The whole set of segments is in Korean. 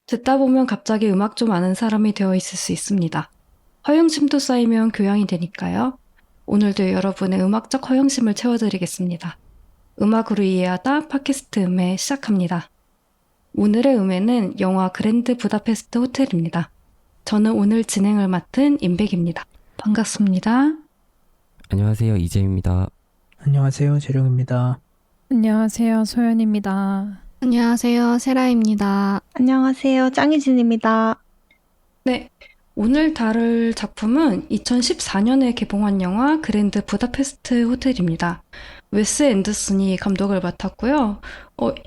듣다 보면 갑자기 음악 좀 아는 사람이 되어 있을 수 있습니다. 허영심도 쌓이면 교양이 되니까요. 오늘도 여러분의 음악적 허영심을 채워드리겠습니다. 음악으로 이해하다 팟캐스트 음해 시작합니다. 오늘의 음해는 영화 그랜드 부다페스트 호텔입니다. 저는 오늘 진행을 맡은 임백입니다. 반갑습니다. 안녕하세요, 이재입니다. 안녕하세요, 재령입니다. 안녕하세요, 소연입니다. 안녕하세요, 세라입니다. 안녕하세요, 짱이진입니다. 네, 오늘 다룰 작품은 2014년에 개봉한 영화 그랜드 부다페스트 호텔입니다. 웨스 앤더슨이 감독을 맡았고요.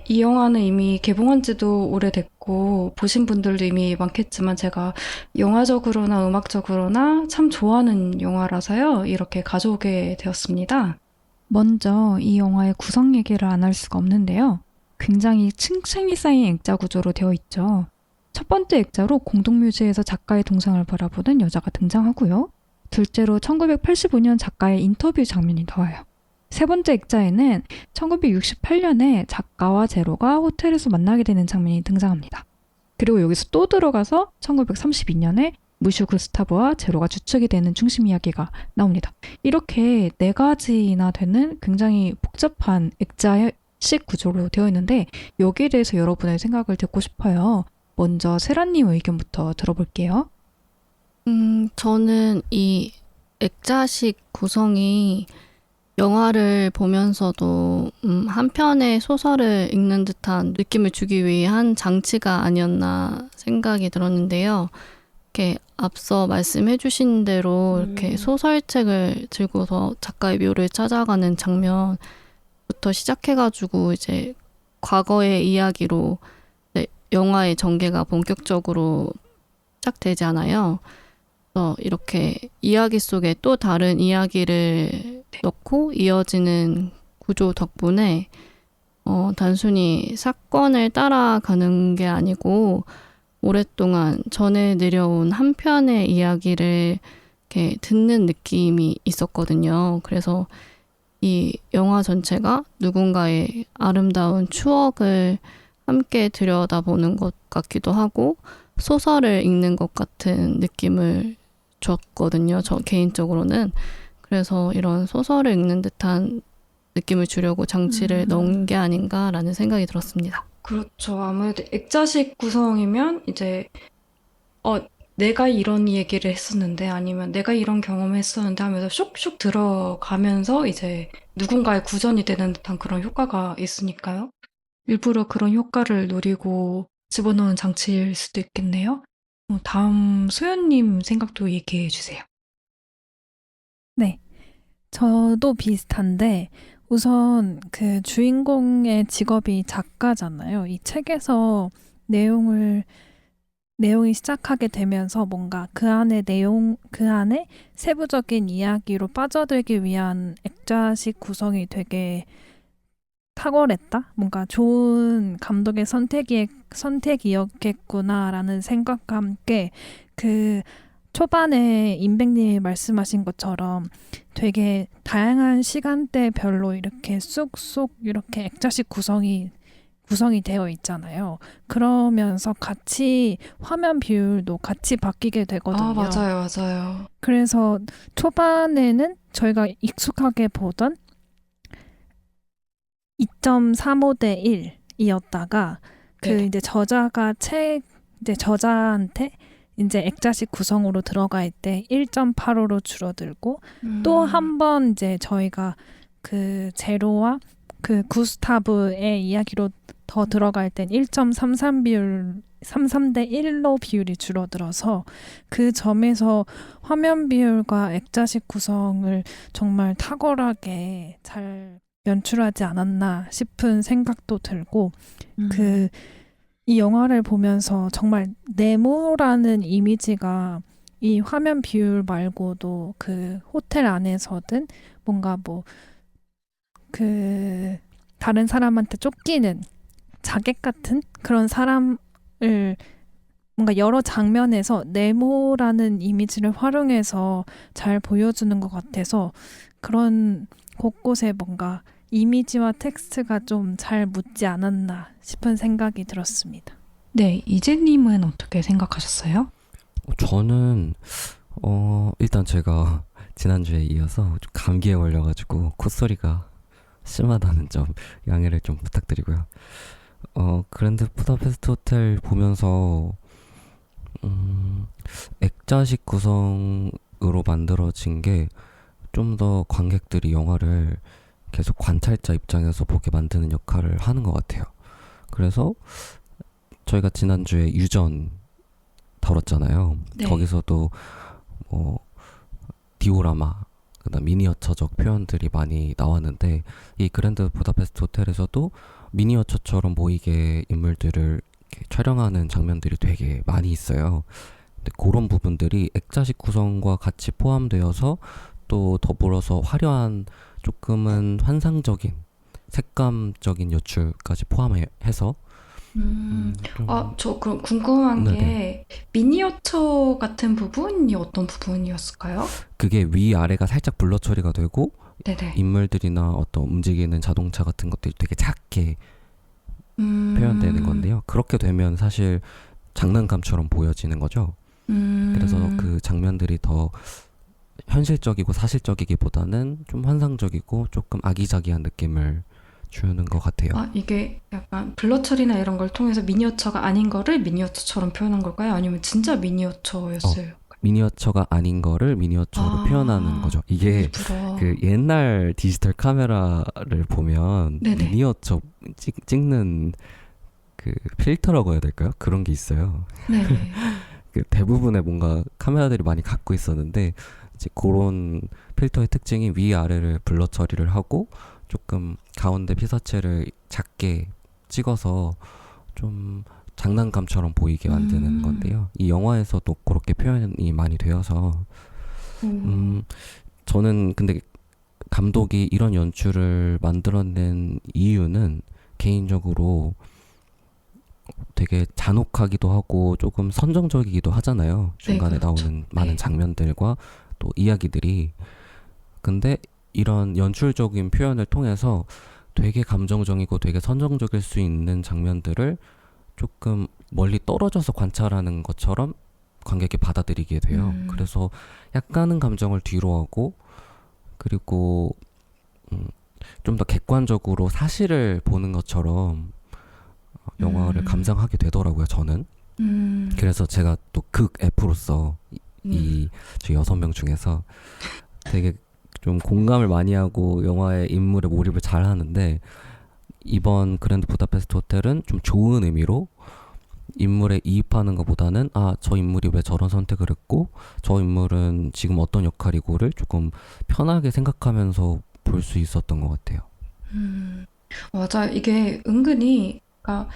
이 영화는 이미 개봉한 지도 오래됐고 보신 분들도 이미 많겠지만 제가 영화적으로나 음악적으로나 참 좋아하는 영화라서요. 이렇게 가져오게 되었습니다. 먼저 이 영화의 구성 얘기를 안 할 수가 없는데요. 굉장히 층층이 쌓인 액자 구조로 되어 있죠. 첫 번째 액자로 공동묘지에서 작가의 동상을 바라보는 여자가 등장하고요. 둘째로 1985년 작가의 인터뷰 장면이 나와요. 세 번째 액자에는 1968년에 작가와 제로가 호텔에서 만나게 되는 장면이 등장합니다. 그리고 여기서 또 들어가서 1932년에 무슈 구스타브와 제로가 주축이 되는 중심 이야기가 나옵니다. 이렇게 네 가지나 되는 굉장히 복잡한 액자식 구조로 되어 있는데 여기에 대해서 여러분의 생각을 듣고 싶어요. 먼저 세라님 의견부터 들어볼게요. 저는 이 액자식 구성이 영화를 보면서도 한 편의 소설을 읽는 듯한 느낌을 주기 위한 장치가 아니었나 생각이 들었는데요. 이렇게 앞서 말씀해 주신 대로 이렇게 소설책을 들고서 작가의 묘를 찾아가는 장면부터 시작해가지고 이제 과거의 이야기로 영화의 전개가 본격적으로 시작되잖아요. 그래서 이렇게 이야기 속에 또 다른 이야기를 넣고 이어지는 구조 덕분에 단순히 사건을 따라가는 게 아니고 오랫동안 전해 내려온 한 편의 이야기를 이렇게 듣는 느낌이 있었거든요. 그래서 이 영화 전체가 누군가의 아름다운 추억을 함께 들여다보는 것 같기도 하고 소설을 읽는 것 같은 느낌을 줬거든요. 저 개인적으로는. 그래서 이런 소설을 읽는 듯한 느낌을 주려고 장치를 넣은 게 아닌가라는 생각이 들었습니다. 그렇죠. 아무래도 액자식 구성이면 이제 내가 이런 얘기를 했었는데 아니면 내가 이런 경험을 했었는데 하면서 쏙쏙 들어가면서 이제 누군가의 구전이 되는 듯한 그런 효과가 있으니까요. 일부러 그런 효과를 노리고 집어넣은 장치일 수도 있겠네요. 다음 소연님 생각도 얘기해 주세요. 네, 저도 비슷한데 우선 그 주인공의 직업이 작가잖아요. 이 책에서 내용이 시작하게 되면서 뭔가 그 안에 세부적인 이야기로 빠져들기 위한 액자식 구성이 되게 탁월했다? 뭔가 좋은 감독의 선택이었겠구나라는 생각과 함께 그 초반에 임백님이 말씀하신 것처럼 되게 다양한 시간대별로 이렇게 쑥쑥 이렇게 액자식 구성이 되어 있잖아요. 그러면서 같이 화면 비율도 같이 바뀌게 되거든요. 맞아요. 그래서 초반에는 저희가 익숙하게 보던 2.35대 1이었다가 이제 저자한테 이제 액자식 구성으로 들어갈 때 1.85로 줄어들고 또 한 번 이제 저희가 그 제로와 그 구스타브의 이야기로 더 들어갈 땐 1.33대 1로 비율이 줄어들어서 그 점에서 화면 비율과 액자식 구성을 정말 탁월하게 잘 연출하지 않았나 싶은 생각도 들고 이 영화를 보면서 정말 네모라는 이미지가 이 화면 비율 말고도 그 호텔 안에서든 뭔가 뭐 그 다른 사람한테 쫓기는 자객 같은 그런 사람을 뭔가 여러 장면에서 네모라는 이미지를 활용해서 잘 보여주는 것 같아서 그런 곳곳에 뭔가 이미지와 텍스트가 좀 잘 묻지 않았나 싶은 생각이 들었습니다. 네, 이재님은 어떻게 생각하셨어요? 저는 일단 제가 지난주에 이어서 좀 감기에 걸려가지고 콧소리가 심하다는 점 양해를 좀 부탁드리고요. 그랜드 부다페스트 호텔 보면서 액자식 구성으로 만들어진 게 좀 더 관객들이 영화를 계속 관찰자 입장에서 보게 만드는 역할을 하는 것 같아요. 그래서 저희가 지난주에 유전 다뤘잖아요. 네. 거기서도 뭐 디오라마, 그다음 미니어처적 표현들이 많이 나왔는데 이 그랜드 부다페스트 호텔에서도 미니어처처럼 보이게 인물들을 이렇게 촬영하는 장면들이 되게 많이 있어요. 근데 그런 부분들이 액자식 구성과 같이 포함되어서 또 더불어서 화려한 조금은 환상적인 색감적인 연출까지 포함해서 좀 저 그럼 궁금한 네네. 게 미니어처 같은 부분이 어떤 부분이었을까요? 그게 위아래가 살짝 블러 처리가 되고 네네. 인물들이나 어떤 움직이는 자동차 같은 것들이 되게 작게 표현되는 건데요. 그렇게 되면 사실 장난감처럼 보여지는 거죠. 그래서 그 장면들이 더 현실적이고 사실적이기보다는 좀 환상적이고 조금 아기자기한 느낌을 주는 것 같아요. 이게 약간 블러 처리나 이런 걸 통해서 미니어처가 아닌 거를 미니어처처럼 표현한 걸까요? 아니면 진짜 미니어처였어요? 미니어처가 아닌 거를 미니어처로 표현하는 거죠. 이게 일부러. 그 옛날 디지털 카메라를 보면 네네. 미니어처 찍는 그 필터라고 해야 될까요? 그런 게 있어요. 네. 그 대부분의 뭔가 카메라들이 많이 갖고 있었는데 이제 그런 필터의 특징이 위아래를 블러 처리를 하고 조금 가운데 피사체를 작게 찍어서 좀 장난감처럼 보이게 만드는 건데요. 이 영화에서도 그렇게 표현이 많이 되어서 저는 근데 감독이 이런 연출을 만들어낸 이유는 개인적으로 되게 잔혹하기도 하고 조금 선정적이기도 하잖아요. 중간에 그렇죠. 나오는 많은 네. 장면들과 또 이야기들이. 근데 이런 연출적인 표현을 통해서 되게 감정적이고 되게 선정적일 수 있는 장면들을 조금 멀리 떨어져서 관찰하는 것처럼 관객이 받아들이게 돼요. 그래서 약간은 감정을 뒤로하고 그리고 좀 더 객관적으로 사실을 보는 것처럼 영화를 감상하게 되더라고요, 저는. 그래서 제가 또 극 F로서 저희 6명 중에서 되게 좀 공감을 많이 하고 영화의 인물에 몰입을 잘 하는데 이번 그랜드 부다페스트 호텔은 좀 좋은 의미로 인물에 이입하는 것보다는 저 인물이 왜 저런 선택을 했고 저 인물은 지금 어떤 역할이고를 조금 편하게 생각하면서 볼 수 있었던 것 같아요. 맞아. 이게 은근히, 그러니까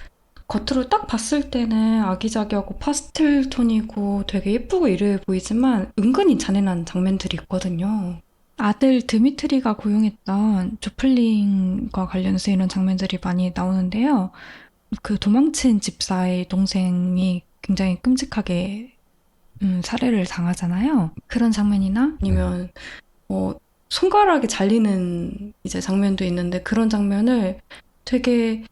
겉으로 딱 봤을 때는 아기자기하고 파스텔 톤이고 되게 예쁘고 이래 보이지만 은근히 잔인한 장면들이 있거든요. 아들 드미트리가 고용했던 조플린과 관련해서 이런 장면들이 많이 나오는데요. 그 도망친 집사의 동생이 굉장히 끔찍하게 살해를 당하잖아요. 그런 장면이나 아니면 손가락이 잘리는 이제 장면도 있는데 그런 장면을 되게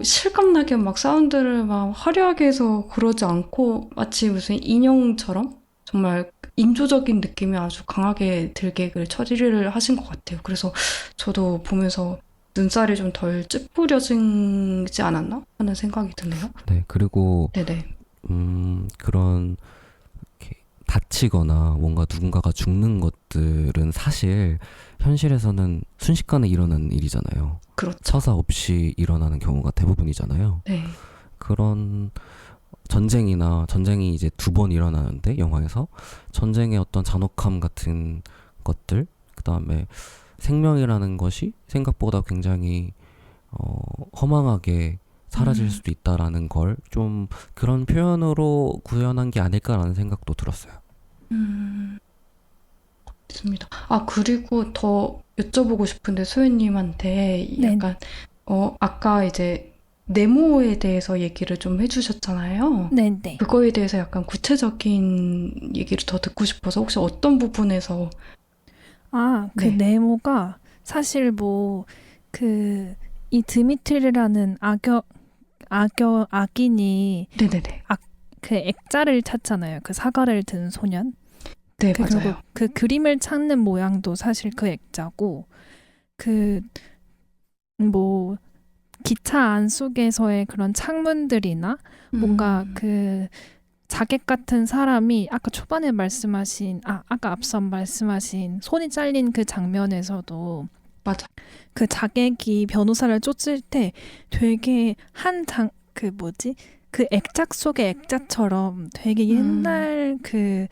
실감나게 막 사운드를 막 화려하게 해서 그러지 않고 마치 무슨 인형처럼 정말 인조적인 느낌이 아주 강하게 들게 처리를 하신 것 같아요. 그래서 저도 보면서 눈살이 좀 덜 찌푸려지지 않았나 하는 생각이 드네요. 네, 그리고 네네. 그런 이렇게 다치거나 뭔가 누군가가 죽는 것들은 사실 현실에서는 순식간에 일어나는 일이잖아요. 그렇죠. 서사 없이 일어나는 경우가 대부분이잖아요. 네. 그런 전쟁이 이제 2번 일어나는데 영화에서 전쟁의 어떤 잔혹함 같은 것들, 그 다음에 생명이라는 것이 생각보다 굉장히 허망하게 사라질 수도 있다라는 걸 좀 그런 표현으로 구현한 게 아닐까라는 생각도 들었어요. 좋습니다. 아, 그리고 더 여쭤보고 싶은데 소연님한테 네. 약간 아까 이제 네모에 대해서 얘기를 좀 해주셨잖아요. 네네. 그거에 대해서 약간 구체적인 얘기를 더 듣고 싶어서 혹시 어떤 부분에서 그 네. 네모가 사실 이 드미트리라는 악인이 네네네. 그 액자를 찾잖아요. 그 사과를 든 소년. 네, 결국 맞아요. 그 그림을 찾는 모양도 사실 그 액자고, 그 뭐 기차 안 속에서의 그런 창문들이나 뭔가 그 자객 같은 사람이 아까 초반에 아까 앞서 말씀하신 손이 잘린 그 장면에서도 맞아. 그 자객이 변호사를 쫓을 때 되게 그 액작 속의 액자처럼 되게 옛날 그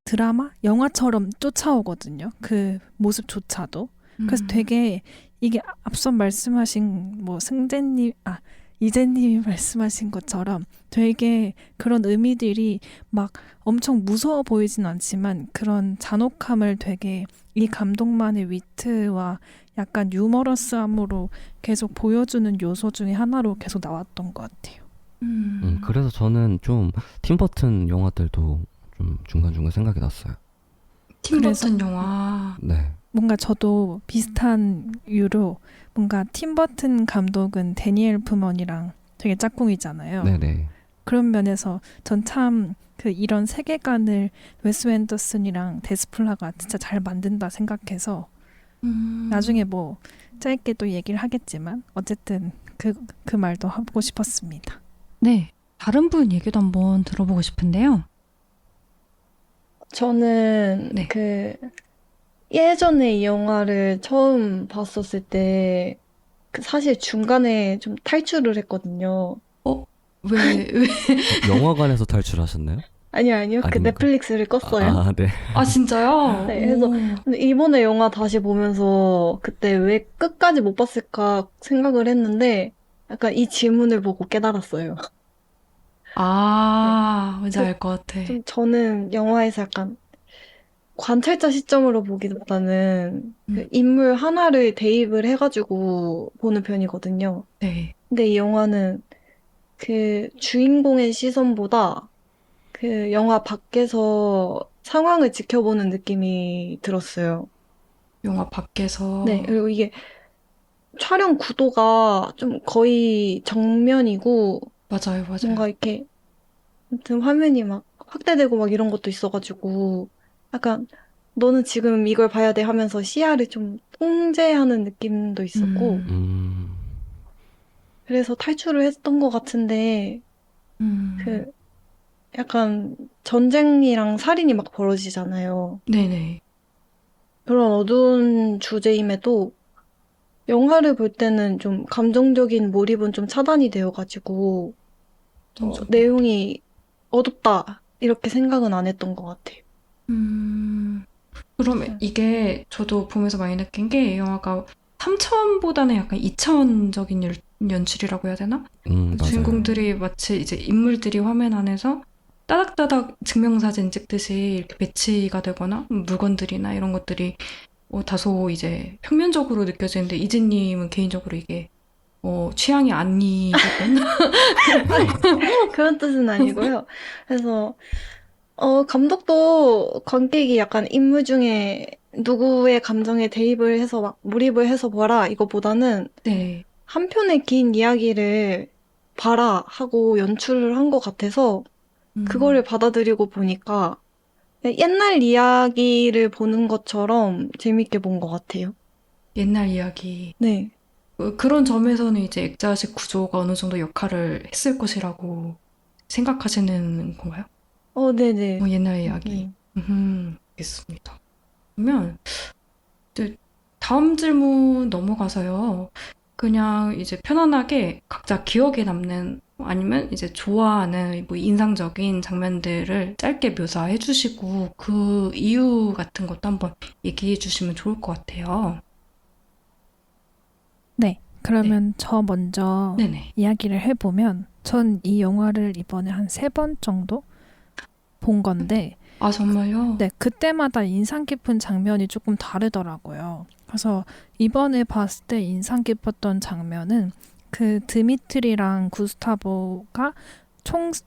드라마? 영화처럼 쫓아오거든요. 그 모습조차도. 그래서 되게 이게 앞서 말씀하신 이재님이 말씀하신 것처럼 되게 그런 의미들이 막 엄청 무서워 보이진 않지만 그런 잔혹함을 되게 이 감독만의 위트와 약간 유머러스함으로 계속 보여주는 요소 중에 하나로 계속 나왔던 것 같아요. 그래서 저는 좀 팀버튼 영화들도 좀 중간중간 생각이 났어요. 팀버튼 영화. 네. 뭔가 저도 비슷한 이유로 뭔가 팀버튼 감독은 데니엘 프먼이랑 되게 짝꿍이잖아요. 네네. 그런 면에서 전 참 그 이런 세계관을 웨스 앤더슨이랑 데스플라가 진짜 잘 만든다 생각해서 나중에 뭐 짧게 또 얘기를 하겠지만 어쨌든 그 말도 하고 싶었습니다. 네, 다른 분 얘기도 한번 들어보고 싶은데요. 저는 네. 예전에 이 영화를 처음 봤었을 때 사실 중간에 좀 탈출을 했거든요. 왜? 영화관에서 탈출하셨나요? 아니요. 그 아닙니까? 넷플릭스를 껐어요. 네. 아, 진짜요? 네, 그래서 오. 근데 이번에 영화 다시 보면서 그때 왜 끝까지 못 봤을까 생각을 했는데 약간 이 질문을 보고 깨달았어요. 뭔지 알 것 같아. 좀 저는 영화에서 약간 관찰자 시점으로 보기보다는 그 음. 인물 하나를 대입을 해가지고 보는 편이거든요. 네. 근데 이 영화는 그 주인공의 시선보다 그 영화 밖에서 상황을 지켜보는 느낌이 들었어요. 영화 밖에서. 네, 그리고 이게 촬영 구도가 좀 거의 정면이고 맞아요. 뭔가 이렇게 아무튼 화면이 막 확대되고 막 이런 것도 있어가지고 약간 너는 지금 이걸 봐야 돼 하면서 시야를 좀 통제하는 느낌도 있었고 음. 그래서 탈출을 했던 것 같은데 그 약간 전쟁이랑 살인이 막 벌어지잖아요. 네네. 그런 어두운 주제임에도 영화를 볼 때는 좀 감정적인 몰입은 좀 차단이 되어가지고 내용이 어둡다 이렇게 생각은 안 했던 것 같아요. 그러면 이게 저도 보면서 많이 느낀 게 이 영화가 3차원보다는 약간 2차원적인 연출이라고 해야 되나? 맞아요. 주인공들이 마치 이제 인물들이 화면 안에서 따닥따닥 증명사진 찍듯이 이렇게 배치가 되거나 물건들이나 이런 것들이 다소 이제 평면적으로 느껴지는데 이진님은 개인적으로 이게 취향이 아니거든. 그런 뜻은 아니고요. 그래서 감독도 관객이 약간 인물 중에 누구의 감정에 대입을 해서 막 몰입을 해서 봐라 이거보다는 네. 한 편의 긴 이야기를 봐라 하고 연출을 한 것 같아서 그거를 받아들이고 보니까 옛날 이야기를 보는 것처럼 재밌게 본 것 같아요. 옛날 이야기. 네. 그런 점에서는 이제 액자식 구조가 어느 정도 역할을 했을 것이라고 생각하시는 건가요? 네네. 옛날 이야기. 알겠습니다. 그러면 이제 다음 질문 넘어가서요. 그냥 이제 편안하게 각자 기억에 남는 아니면 이제 좋아하는 뭐 인상적인 장면들을 짧게 묘사해 주시고 그 이유 같은 것도 한번 얘기해 주시면 좋을 것 같아요. 네, 그러면 저 먼저 네네. 이야기를 해보면 전 이 영화를 이번에 한 3번 정도 본 건데 아, 정말요? 네, 그때마다 인상 깊은 장면이 조금 다르더라고요. 그래서 이번에 봤을 때 인상 깊었던 장면은 그 드미트리랑 구스타보가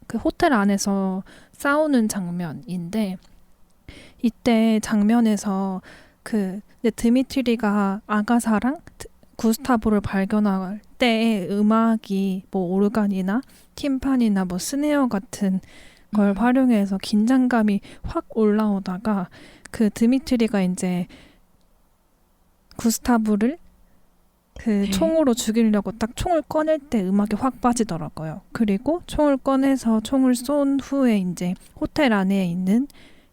그 호텔 안에서 싸우는 장면인데, 이때 장면에서 그 이제 드미트리가 아가사랑 구스타보를 발견할 때의 음악이 뭐 오르간이나 팀판이나 뭐 스네어 같은 걸 활용해서 긴장감이 확 올라오다가 그 드미트리가 이제 구스타브를 그 네. 총으로 죽이려고 딱 총을 꺼낼 때 음악이 확 빠지더라고요. 그리고 총을 꺼내서 총을 쏜 후에 이제 호텔 안에 있는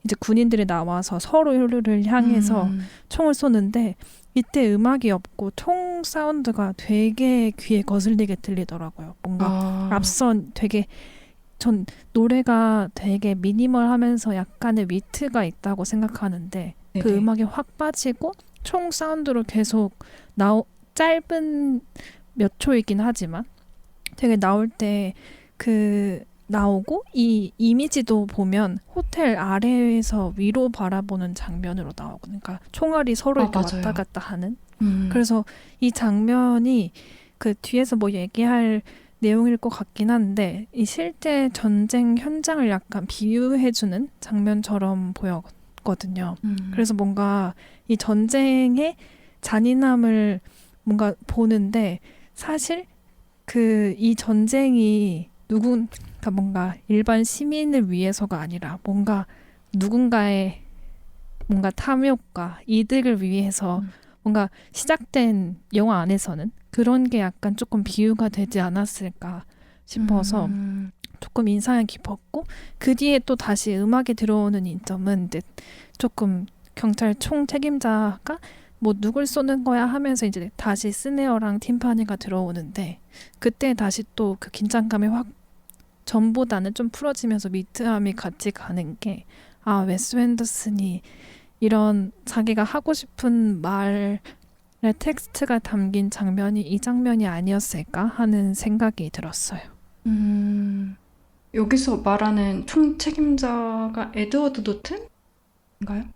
이제 군인들이 나와서 서로를 향해서 총을 쏘는데, 이때 음악이 없고 총 사운드가 되게 귀에 거슬리게 들리더라고요. 뭔가 앞선 되게, 전 노래가 되게 미니멀하면서 약간의 위트가 있다고 생각하는데 그 네네. 음악이 확 빠지고 총 사운드로 계속 짧은 몇 초이긴 하지만 되게 나올 때 그 나오고, 이 이미지도 보면 호텔 아래에서 위로 바라보는 장면으로 나오고, 그러니까 총알이 서로 이렇게 맞아요. 왔다 갔다 하는. 음. 그래서 이 장면이 그 뒤에서 뭐 얘기할 내용일 것 같긴 한데, 이 실제 전쟁 현장을 약간 비유해주는 장면처럼 보였거든요. 그래서 뭔가 이 전쟁의 잔인함을 뭔가 보는데, 사실 그 이 전쟁이 그러니까 뭔가 일반 시민을 위해서가 아니라 뭔가 누군가의 뭔가 탐욕과 이득을 위해서 뭔가 시작된 영화 안에서는 그런 게 약간 조금 비유가 되지 않았을까 싶어서 조금 인상이 깊었고, 그 뒤에 또 다시 음악이 들어오는 인점은 이제 조금 경찰 총 책임자가 뭐 누굴 쏘는 거야 하면서 이제 다시 스네어랑 팀파니가 들어오는데, 그때 다시 또 그 긴장감이 확 전보다는 좀 풀어지면서 미트함이 같이 가는 게, 아, 웨스 앤더슨이 이런 자기가 하고 싶은 말의 텍스트가 담긴 장면이 이 장면이 아니었을까 하는 생각이 들었어요. 여기서 말하는 총 책임자가 에드워드 노튼인가요?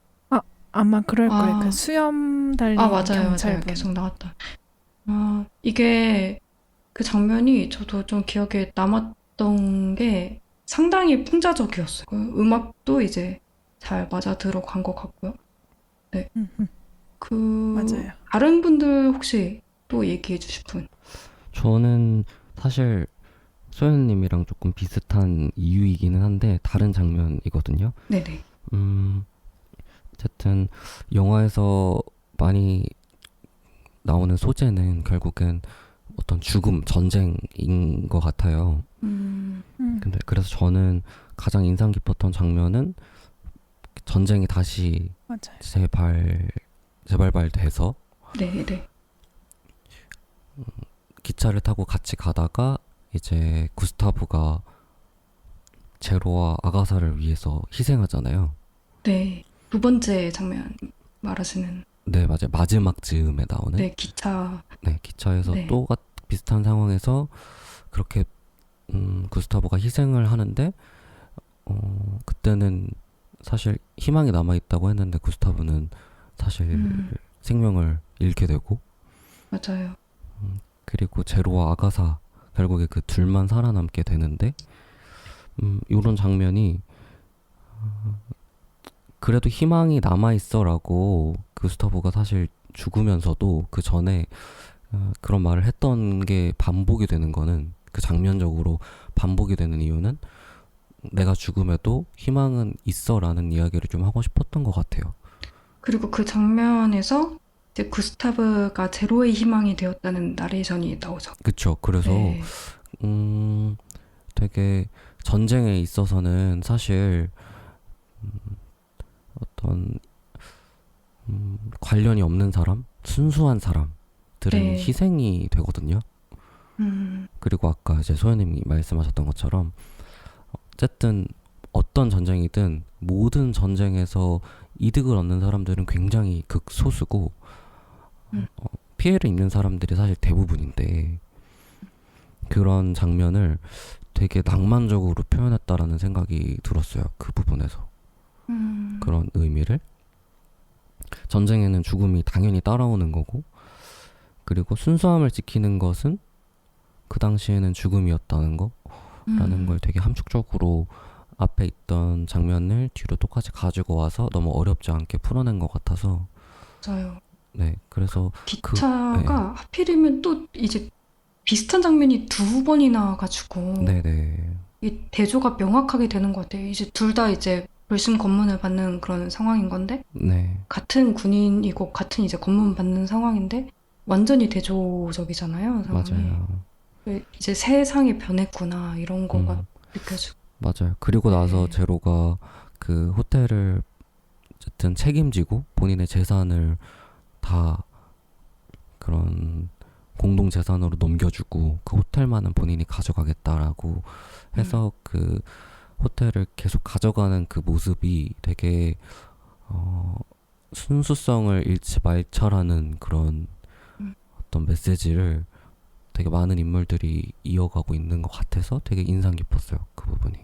아마 그럴 거예요. 아. 그 수염 달린 맞아요. 경찰분. 계속 나왔다. 이게 그 장면이 저도 좀 기억에 남았던 게 상당히 풍자적이었어요. 그 음악도 이제 잘 맞아 들어간 것 같고요. 네. 맞아요. 다른 분들 혹시 또 얘기해 주실 분? 저는 사실 소연님이랑 조금 비슷한 이유이기는 한데 다른 장면이거든요. 네네. 어쨌든 영화에서 많이 나오는 소재는 결국엔 어떤 죽음, 전쟁인 것 같아요. 근데 그래서 저는 가장 인상 깊었던 장면은 전쟁이 다시 맞아요. 재발돼서 네네. 기차를 타고 같이 가다가 이제 구스타브가 제로와 아가사를 위해서 희생하잖아요. 네. 두 번째 장면 말하시는. 네, 맞아요. 마지막 즈음에 나오는. 네, 기차. 네, 기차에서 네. 또 비슷한 상황에서 그렇게 구스타브가 희생을 하는데 그때는 사실 희망이 남아있다고 했는데 구스타브는 사실 생명을 잃게 되고, 맞아요. 그리고 제로와 아가사 결국에 그 둘만 살아남게 되는데, 이런 장면이 그래도 희망이 남아있어라고 구스타브가 사실 죽으면서도 그 전에 그런 말을 했던 게 반복이 되는 거는, 그 장면적으로 반복이 되는 이유는 내가 죽음에도 희망은 있어라는 이야기를 좀 하고 싶었던 것 같아요. 그리고 그 장면에서 이제 구스타브가 제로의 희망이 되었다는 나레이션이 나오죠. 그쵸. 그래서 네. 되게 전쟁에 있어서는 사실 어떤 관련이 없는 사람, 순수한 사람들은 네. 희생이 되거든요. 그리고 아까 이제 소연님이 말씀하셨던 것처럼 어쨌든 어떤 전쟁이든 모든 전쟁에서 이득을 얻는 사람들은 굉장히 극소수고 피해를 입는 사람들이 사실 대부분인데, 그런 장면을 되게 낭만적으로 표현했다라는 생각이 들었어요. 그 부분에서. 그런 의미를. 전쟁에는 죽음이 당연히 따라오는 거고, 그리고 순수함을 지키는 것은 그 당시에는 죽음이었다는 거라는 걸 되게 함축적으로 앞에 있던 장면을 뒤로 똑같이 가지고 와서 너무 어렵지 않게 풀어낸 것 같아서. 맞아요. 네, 그래서 기차가 하필이면 또 이제 비슷한 장면이 두 번이나 와가지고 네네. 이 대조가 명확하게 되는 것 같아요. 이제 둘 다 이제 불신 검문을 받는 그런 상황인 건데 네, 같은 군인이고 같은 이제 검문 받는 상황인데 완전히 대조적이잖아요, 상황이. 맞아요. 이제 세상이 변했구나 이런 거가 음. 느껴지고. 맞아요. 그리고 나서 네. 제로가 그 호텔을 어쨌든 책임지고 본인의 재산을 다 그런 공동 재산으로 넘겨주고 그 호텔만은 본인이 가져가겠다라고 해서 그 호텔을 계속 가져가는 그 모습이 되게 순수성을 잃지 말자라는 그런 어떤 메시지를 되게 많은 인물들이 이어가고 있는 것 같아서 되게 인상 깊었어요. 그 부분이.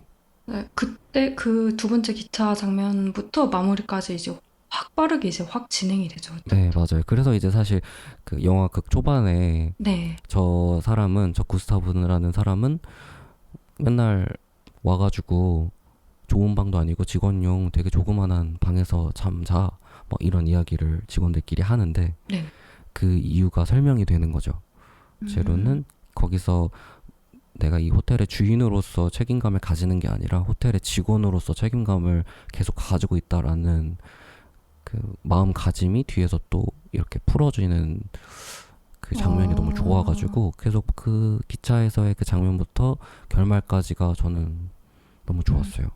네, 그때 그 두 번째 기차 장면부터 마무리까지 이제 확 빠르게 이제 확 진행이 되죠. 네, 맞아요. 그래서 이제 사실 그 영화 극 초반에 네. 저 구스타브라는 사람은 맨날 와가지고 좋은 방도 아니고 직원용 되게 조그만한 방에서 잠자 뭐 이런 이야기를 직원들끼리 하는데 네. 그 이유가 설명이 되는 거죠. 제로는 거기서 내가 이 호텔의 주인으로서 책임감을 가지는 게 아니라 호텔의 직원으로서 책임감을 계속 가지고 있다라는 그 마음가짐이 뒤에서 또 이렇게 풀어지는 그 장면이 너무 좋아가지고 계속 그 기차에서의 그 장면부터 결말까지가 저는 너무 좋았어요.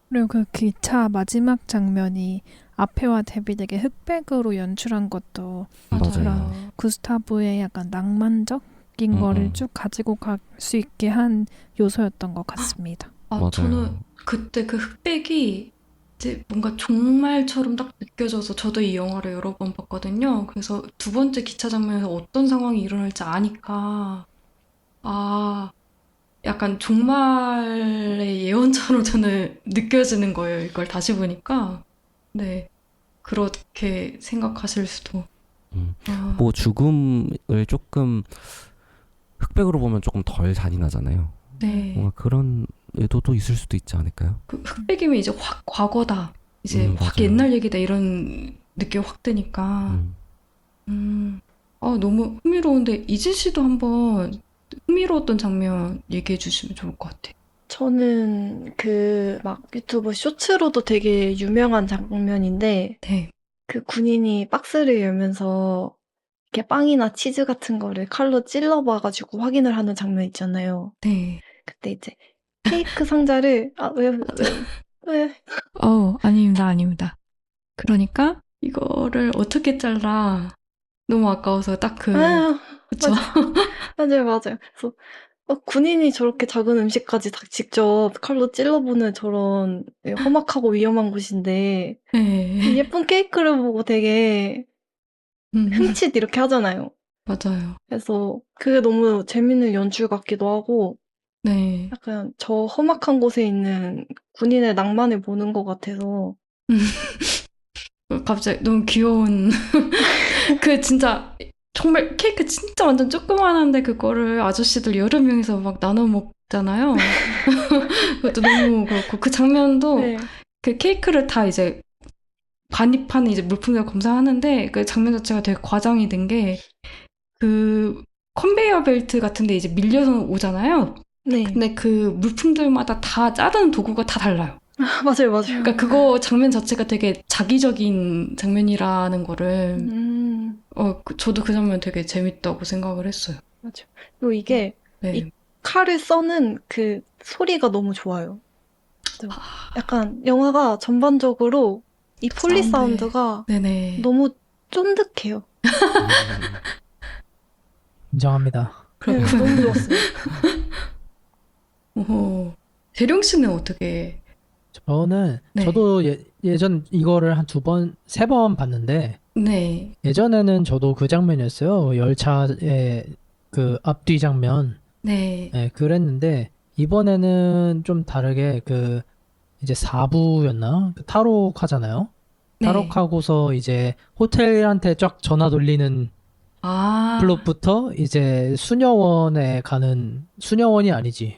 그리고 그 기차 마지막 장면이 앞에와 대비되게 흑백으로 연출한 것도 맞아요. 구스타브의 약간 낭만적인 거를 쭉 가지고 갈 수 있게 한 요소였던 것 같습니다. 맞아요. 저는 그때 그 흑백이 이제 뭔가 종말처럼 딱 느껴져서 저도 이 영화를 여러 번 봤거든요. 그래서 두 번째 기차 장면에서 어떤 상황이 일어날지 아니까 약간 종말의 예언처럼 저는 느껴지는 거예요. 이걸 다시 보니까. 네. 그렇게 생각하실 수도. 뭐 죽음을 조금 흑백으로 보면 조금 덜 잔인하잖아요. 네. 뭔가 그런 의도도 있을 수도 있지 않을까요? 그 흑백이면 이제 확 과거다. 이제 확 맞아요. 옛날 얘기다. 이런 느낌이 확 드니까. 너무 흥미로운데 이진 씨도 한번 흥미로웠던 장면 얘기해 주시면 좋을 것 같아요. 저는 그 막 유튜브 쇼츠로도 되게 유명한 장면인데 네. 그 군인이 박스를 열면서 이렇게 빵이나 치즈 같은 거를 칼로 찔러봐가지고 확인을 하는 장면 있잖아요. 네. 그때 이제 케이크 상자를 왜? 아닙니다. 그러니까 이거를 어떻게 잘라? 너무 아까워서 딱 그쵸? 맞아요. 그래서 군인이 저렇게 작은 음식까지 다 직접 칼로 찔러보는 저런 험악하고 위험한 곳인데 이 네. 예쁜 케이크를 보고 되게 흠칫 이렇게 하잖아요. 맞아요. 그래서 그게 너무 재밌는 연출 같기도 하고 네. 약간 저 험악한 곳에 있는 군인의 낭만을 보는 것 같아서 갑자기 너무 귀여운 그 진짜 정말 케이크 진짜 완전 조그만한데 그거를 아저씨들 여러 명이서 막 나눠 먹잖아요. 그것도 너무 그렇고 그 장면도 네. 그 케이크를 다 이제 반입하는 이제 물품들 검사하는데 그 장면 자체가 되게 과장이 된 게 그 컨베이어 벨트 같은데 이제 밀려서 오잖아요. 네. 근데 그 물품들마다 다 자르는 도구가 다 달라요. 맞아요. 그러니까 그거 장면 자체가 되게 자기적인 장면이라는 거를 저도 그 장면 되게 재밌다고 생각을 했어요. 맞아요. 그리고 이게 네. 칼을 써는 그 소리가 너무 좋아요. 약간 영화가 전반적으로 이 폴리 사운드가 네네. 너무 쫀득해요. 인정합니다. 네, 너무 좋았어요. 재룡 씨는 어떻게? 네. 저도 예전 이거를 한 세 번 봤는데, 네. 예전에는 저도 그 장면이었어요. 열차의 그 앞뒤 장면. 네. 네, 그랬는데, 이번에는 좀 다르게 이제 4부였나? 탈옥 하잖아요. 네. 탈옥하고서 이제 호텔한테 쫙 전화 돌리는 아, 플롯부터 이제 수녀원에 가는, 수녀원이 아니지.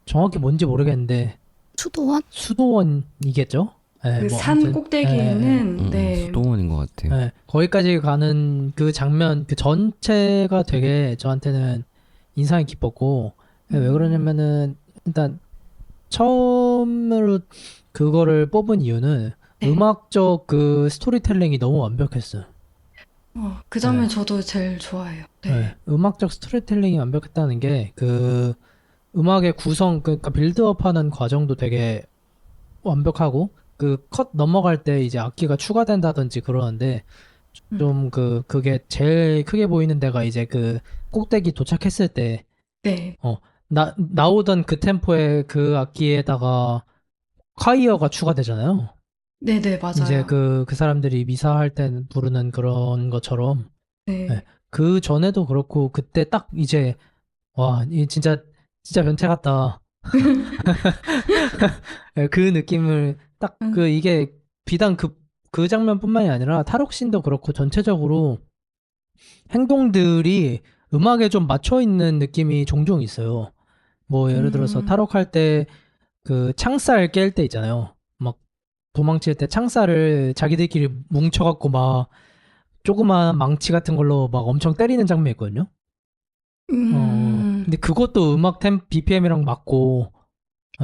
정확히 뭔지 모르겠는데 수도원? 수도원이겠죠? 네, 그 뭐 산 아무튼 꼭대기에 있는, 네. 수도원인 것 같아요. 네, 거기까지 가는 그 장면 그 전체가 되게 저한테는 인상이 깊었고, 왜 그러냐면은 일단 처음으로 그거를 뽑은 이유는 네. 음악적 그 스토리텔링이 너무 완벽했어요. 그 장면 네. 저도 제일 좋아해요. 네. 네, 음악적 스토리텔링이 완벽했다는 게 그 음악의 구성, 그러니까 빌드업하는 과정도 되게 완벽하고, 그 컷 넘어갈 때 이제 악기가 추가된다든지 그러는데 좀 그게 제일 크게 보이는 데가 이제 그 꼭대기 도착했을 때 네. 나오던 그 템포의 그 악기에다가 콰이어가 추가되잖아요. 네네, 맞아요. 이제 그 사람들이 미사할 때 부르는 그런 것처럼. 네. 네. 그 전에도 그렇고 그때 딱 이제 와, 이 진짜 변태 같다. 네, 그 느낌을 딱 이게 비단 그 장면뿐만이 아니라 탈옥신도 그렇고 전체적으로 행동들이 음악에 좀 맞춰 있는 느낌이 종종 있어요. 뭐 예를 들어서 탈옥할 때 그 창살 깰 때 있잖아요. 막 도망칠 때 창살을 자기들끼리 뭉쳐갖고 막 조그만 망치 같은 걸로 막 엄청 때리는 장면이 있거든요. 근데 그것도 음악 BPM이랑 맞고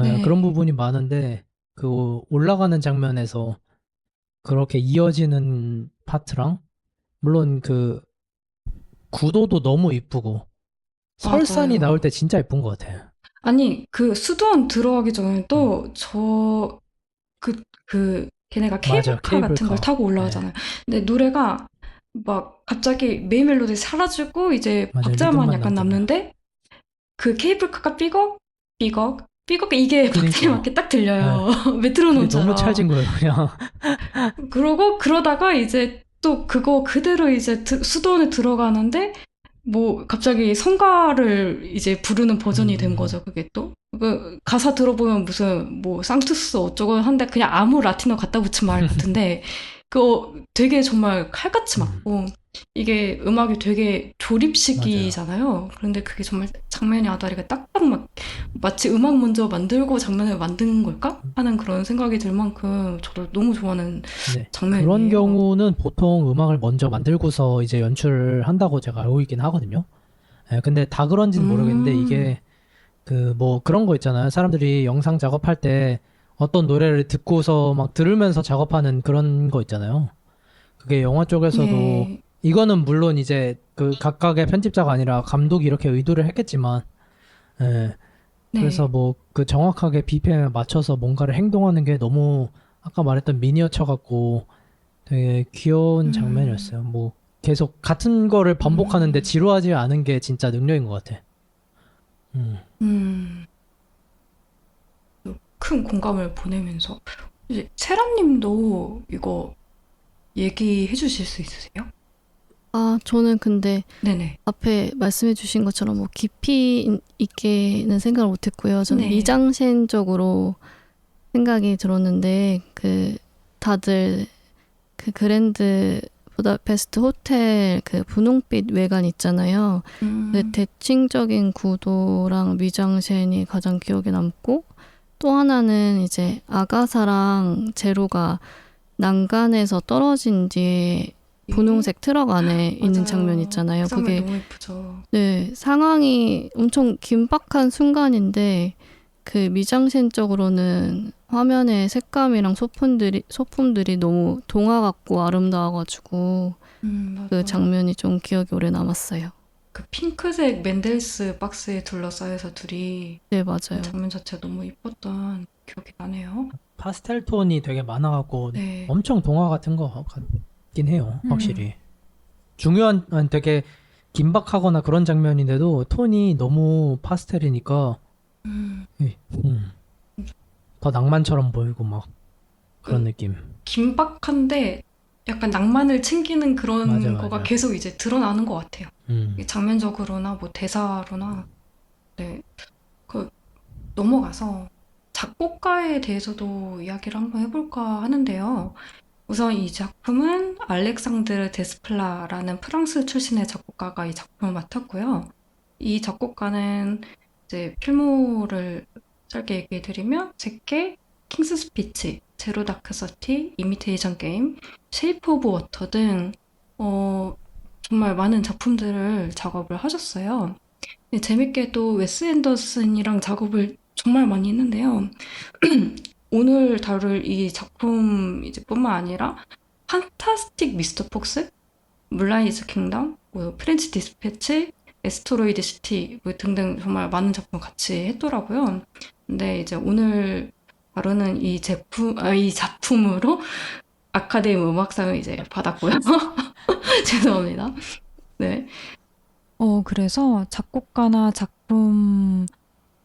네. 그런 부분이 많은데 그 올라가는 장면에서 그렇게 이어지는 파트랑 물론 그 구도도 너무 이쁘고 설산이 맞아요. 나올 때 진짜 이쁜 것 같아요. 아니, 그 수도원 들어가기 전에도 걔네가 맞아요. 케이블카 같은 걸 케이블카. 타고 올라가잖아요. 근데 노래가 막 갑자기 메인 멜로디 사라지고 이제 맞아요. 박자만 리듬만 약간 남잖아요. 남는데 그 케이블카가 삐걱, 삐걱, 삐걱 이게 박자에 그러니까. 맞게 딱 들려요. 그게 메트로놈처럼. 너무 찰진 거예요, 그냥. 그러다가 이제 또 그거 그대로 이제 수도원에 들어가는데 뭐 갑자기 성가를 이제 부르는 버전이 된 거죠. 그게 또 그 가사 들어보면 무슨 뭐 상투스 어쩌고 한데 그냥 아무 라틴어 갖다 붙인 말 같은데 그거 되게 정말 칼같이 맞고 이게 음악이 되게 조립식이잖아요. 그런데 그게 정말 장면의 아다리가 딱딱 마치 음악 먼저 만들고 장면을 만든 걸까 하는 그런 생각이 들 만큼 저도 너무 좋아하는 네. 장면이에요. 그런 경우는 보통 음악을 먼저 만들고서 이제 연출을 한다고 제가 알고 있긴 하거든요. 네, 근데 다 그런지는 모르겠는데 이게 그 뭐 그런 거 있잖아요. 사람들이 영상 작업할 때 어떤 노래를 듣고서 막 들으면서 작업하는 그런 거 있잖아요. 그게 영화 쪽에서도 네. 이거는 물론 이제 그 각각의 편집자가 아니라 감독이 이렇게 의도를 했겠지만, 예. 네. 그래서 뭐 그 정확하게 BPM에 맞춰서 뭔가를 행동하는 게 너무 아까 말했던 미니어처 같고 되게 귀여운 장면이었어요. 뭐 계속 같은 거를 반복하는데 지루하지 않은 게 진짜 능력인 것 같아. 큰 공감을 보내면서 이제 세라님도 이거 얘기해 주실 수 있으세요? 아, 저는 근데 네네. 앞에 말씀해 주신 것처럼 뭐 깊이 있게는 생각을 못 했고요. 저는 네. 미장센적으로 생각이 들었는데 다들 그 그랜드 부다페스트 호텔 그 분홍빛 외관 있잖아요. 그 대칭적인 구도랑 미장센이 가장 기억에 남고 또 하나는 이제 아가사랑 제로가 난간에서 떨어진 뒤에 분홍색 트럭 안에 있는 장면 있잖아요. 그 장면 그게 너무 예쁘죠. 네, 상황이 엄청 긴박한 순간인데 그 미장센적으로는 화면의 색감이랑 소품들이 너무 동화 같고 아름다워가지고 맞아. 그 장면이 좀 기억이 오래 남았어요. 그 핑크색 맨델스 박스에 둘러싸여서 둘이 네, 맞아요. 장면 자체가 너무 예뻤던 기억이 나네요. 파스텔 톤이 되게 많아갖고 네. 엄청 동화 같은 것 같긴 해요, 확실히. 중요한 되게 긴박하거나 그런 장면인데도 톤이 너무 파스텔이니까 더 낭만처럼 보이고 막 그런 느낌. 긴박한데 약간 낭만을 챙기는 그런 맞아, 거가 맞아. 계속 이제 드러나는 것 같아요. 음. 장면적으로나 뭐 대사로나. 네. 넘어가서 작곡가에 대해서도 이야기를 한번 해볼까 하는데요. 우선 이 작품은 알렉상드르 데스플라라는 프랑스 출신의 작곡가가 이 작품을 맡았고요. 이 작곡가는 이제 필모를 짧게 얘기해드리면 제게, 킹스 스피치, 제로 다크 서티, 이미테이션 게임, 쉐이프 오브 워터 등 정말 많은 작품들을 작업을 하셨어요. 네, 재밌게도 웨스 앤더슨이랑 작업을 정말 많이 했는데요. 오늘 다룰 이 작품 이제 뿐만 아니라 판타스틱 미스터 폭스, 물라이즈 킹덤, 뭐 프렌치 디스패치, 에스토로이드 시티 뭐 등등 정말 많은 작품 같이 했더라고요. 근데 이제 오늘 다루는 이 작품으로 아카데미 음악상을 이제 받았고요. 죄송합니다. 네. 그래서 작곡가나 작품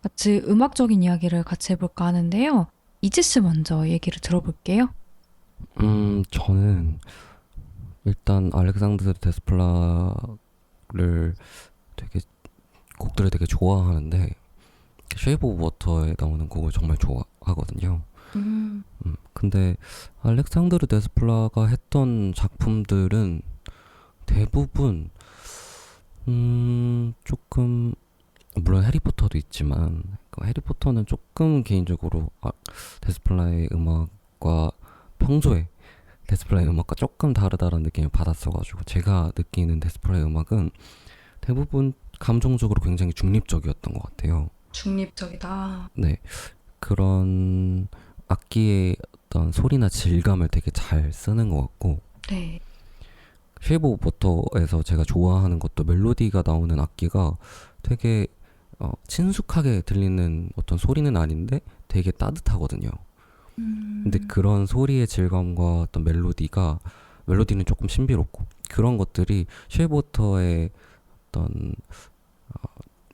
같이 음악적인 이야기를 같이 해볼까 하는데요. 이지 씨 먼저 얘기를 들어볼게요. 저는 일단 알렉산드르 데스플라를 되게 곡들을 되게 좋아하는데 쉐이브 오브 워터에 나오는 곡을 정말 좋아하거든요. 근데 알렉산드르 데스플라가 했던 작품들은 대부분 조금 물론 해리포터도 있지만 해리포터는 조금 개인적으로 데스플라의 음악과 평소에 데스플라의 음악과 조금 다르다는 느낌을 받았어가지고 제가 느끼는 데스플라의 음악은 대부분 감정적으로 굉장히 중립적이었던 것 같아요. 중립적이다. 네, 그런 악기의 어떤 소리나 질감을 되게 잘 쓰는 것 같고 네. 쉐이브 오브 워터에서 제가 좋아하는 것도 멜로디가 나오는 악기가 되게 친숙하게 들리는 어떤 소리는 아닌데 되게 따뜻하거든요. 근데 그런 소리의 질감과 어떤 멜로디는 조금 신비롭고 그런 것들이 쉐이브 워터의 어떤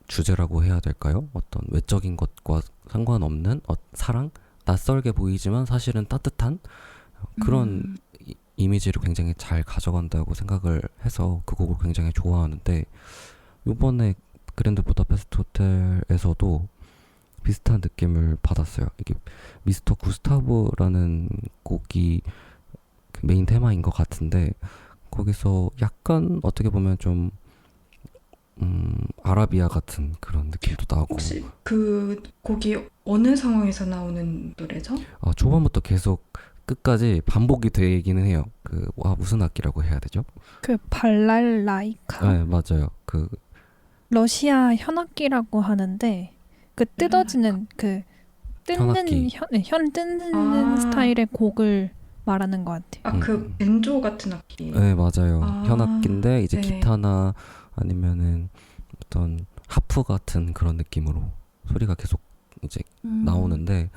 주제라고 해야 될까요? 어떤 외적인 것과 상관없는 사랑? 낯설게 보이지만 사실은 따뜻한 그런 이미지를 굉장히 잘 가져간다고 생각을 해서 그 곡을 굉장히 좋아하는데 이번에 그랜드 부다페스트 호텔에서도 비슷한 느낌을 받았어요. 이게 미스터 구스타브라는 곡이 그 메인 테마인 것 같은데 거기서 약간 어떻게 보면 좀 아라비아 같은 그런 느낌도 나고 혹시 그 곡이 어느 상황에서 나오는 노래죠? 초반부터 계속 끝까지 반복이 되기는 해요. 무슨 악기라고 해야 되죠? 그 발랄라이카 네, 맞아요. 러시아 현악기라고 하는데 그 뜯어지는 그 현악기. 현 뜯는 아. 스타일의 곡을 말하는 것 같아요. 그 벤조 같은 악기. 네, 맞아요. 아, 현악기인데 이제 네. 기타나 아니면은 어떤 하프 같은 그런 느낌으로 소리가 계속 이제 나오는데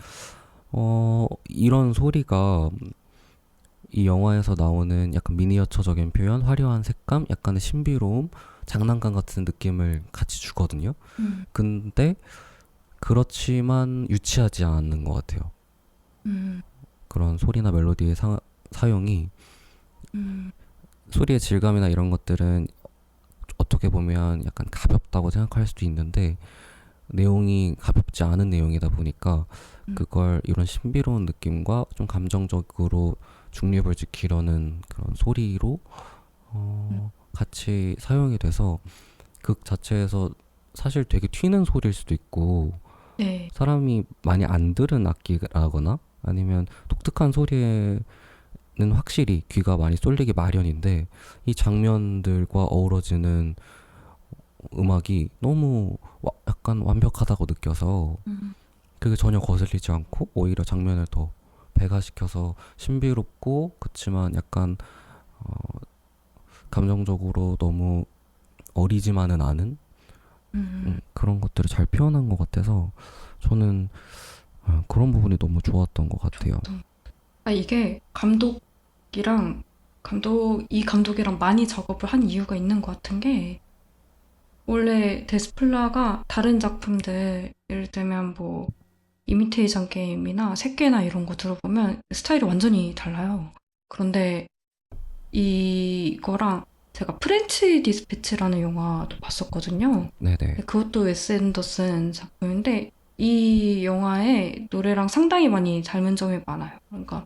이런 소리가 이 영화에서 나오는 약간 미니어처적인 표현, 화려한 색감, 약간의 신비로움, 장난감 같은 느낌을 같이 주거든요. 근데 그렇지만 유치하지 않는 것 같아요. 그런 소리나 멜로디의 사용이 소리의 질감이나 이런 것들은 어떻게 보면 약간 가볍다고 생각할 수도 있는데 내용이 가볍지 않은 내용이다 보니까 그걸 이런 신비로운 느낌과 좀 감정적으로 중립을 지키려는 그런 소리로 같이 사용이 돼서 극 자체에서 사실 되게 튀는 소리일 수도 있고 네. 사람이 많이 안 들은 악기라거나 아니면 독특한 소리에는 확실히 귀가 많이 쏠리기 마련인데 이 장면들과 어우러지는 음악이 너무 약간 완벽하다고 느껴서 그게 전혀 거슬리지 않고 오히려 장면을 더 배가시켜서 신비롭고 그치만 약간 감정적으로 너무 어리지만은 않은 그런 것들을 잘 표현한 것 같아서 저는 그런 부분이 너무 좋았던 것 같아요. 이게 이 감독이랑 많이 작업을 한 이유가 있는 것 같은 게 원래 데스플라가 다른 작품들 예를 들면 뭐 이미테이션 게임이나 새끼나 이런 거 들어보면 스타일이 완전히 달라요. 그런데 이거랑 제가 프렌치 디스패치라는 영화도 봤었거든요. 네네. 그것도 웨스 앤더슨 작품인데 이 영화의 노래랑 상당히 많이 닮은 점이 많아요. 그러니까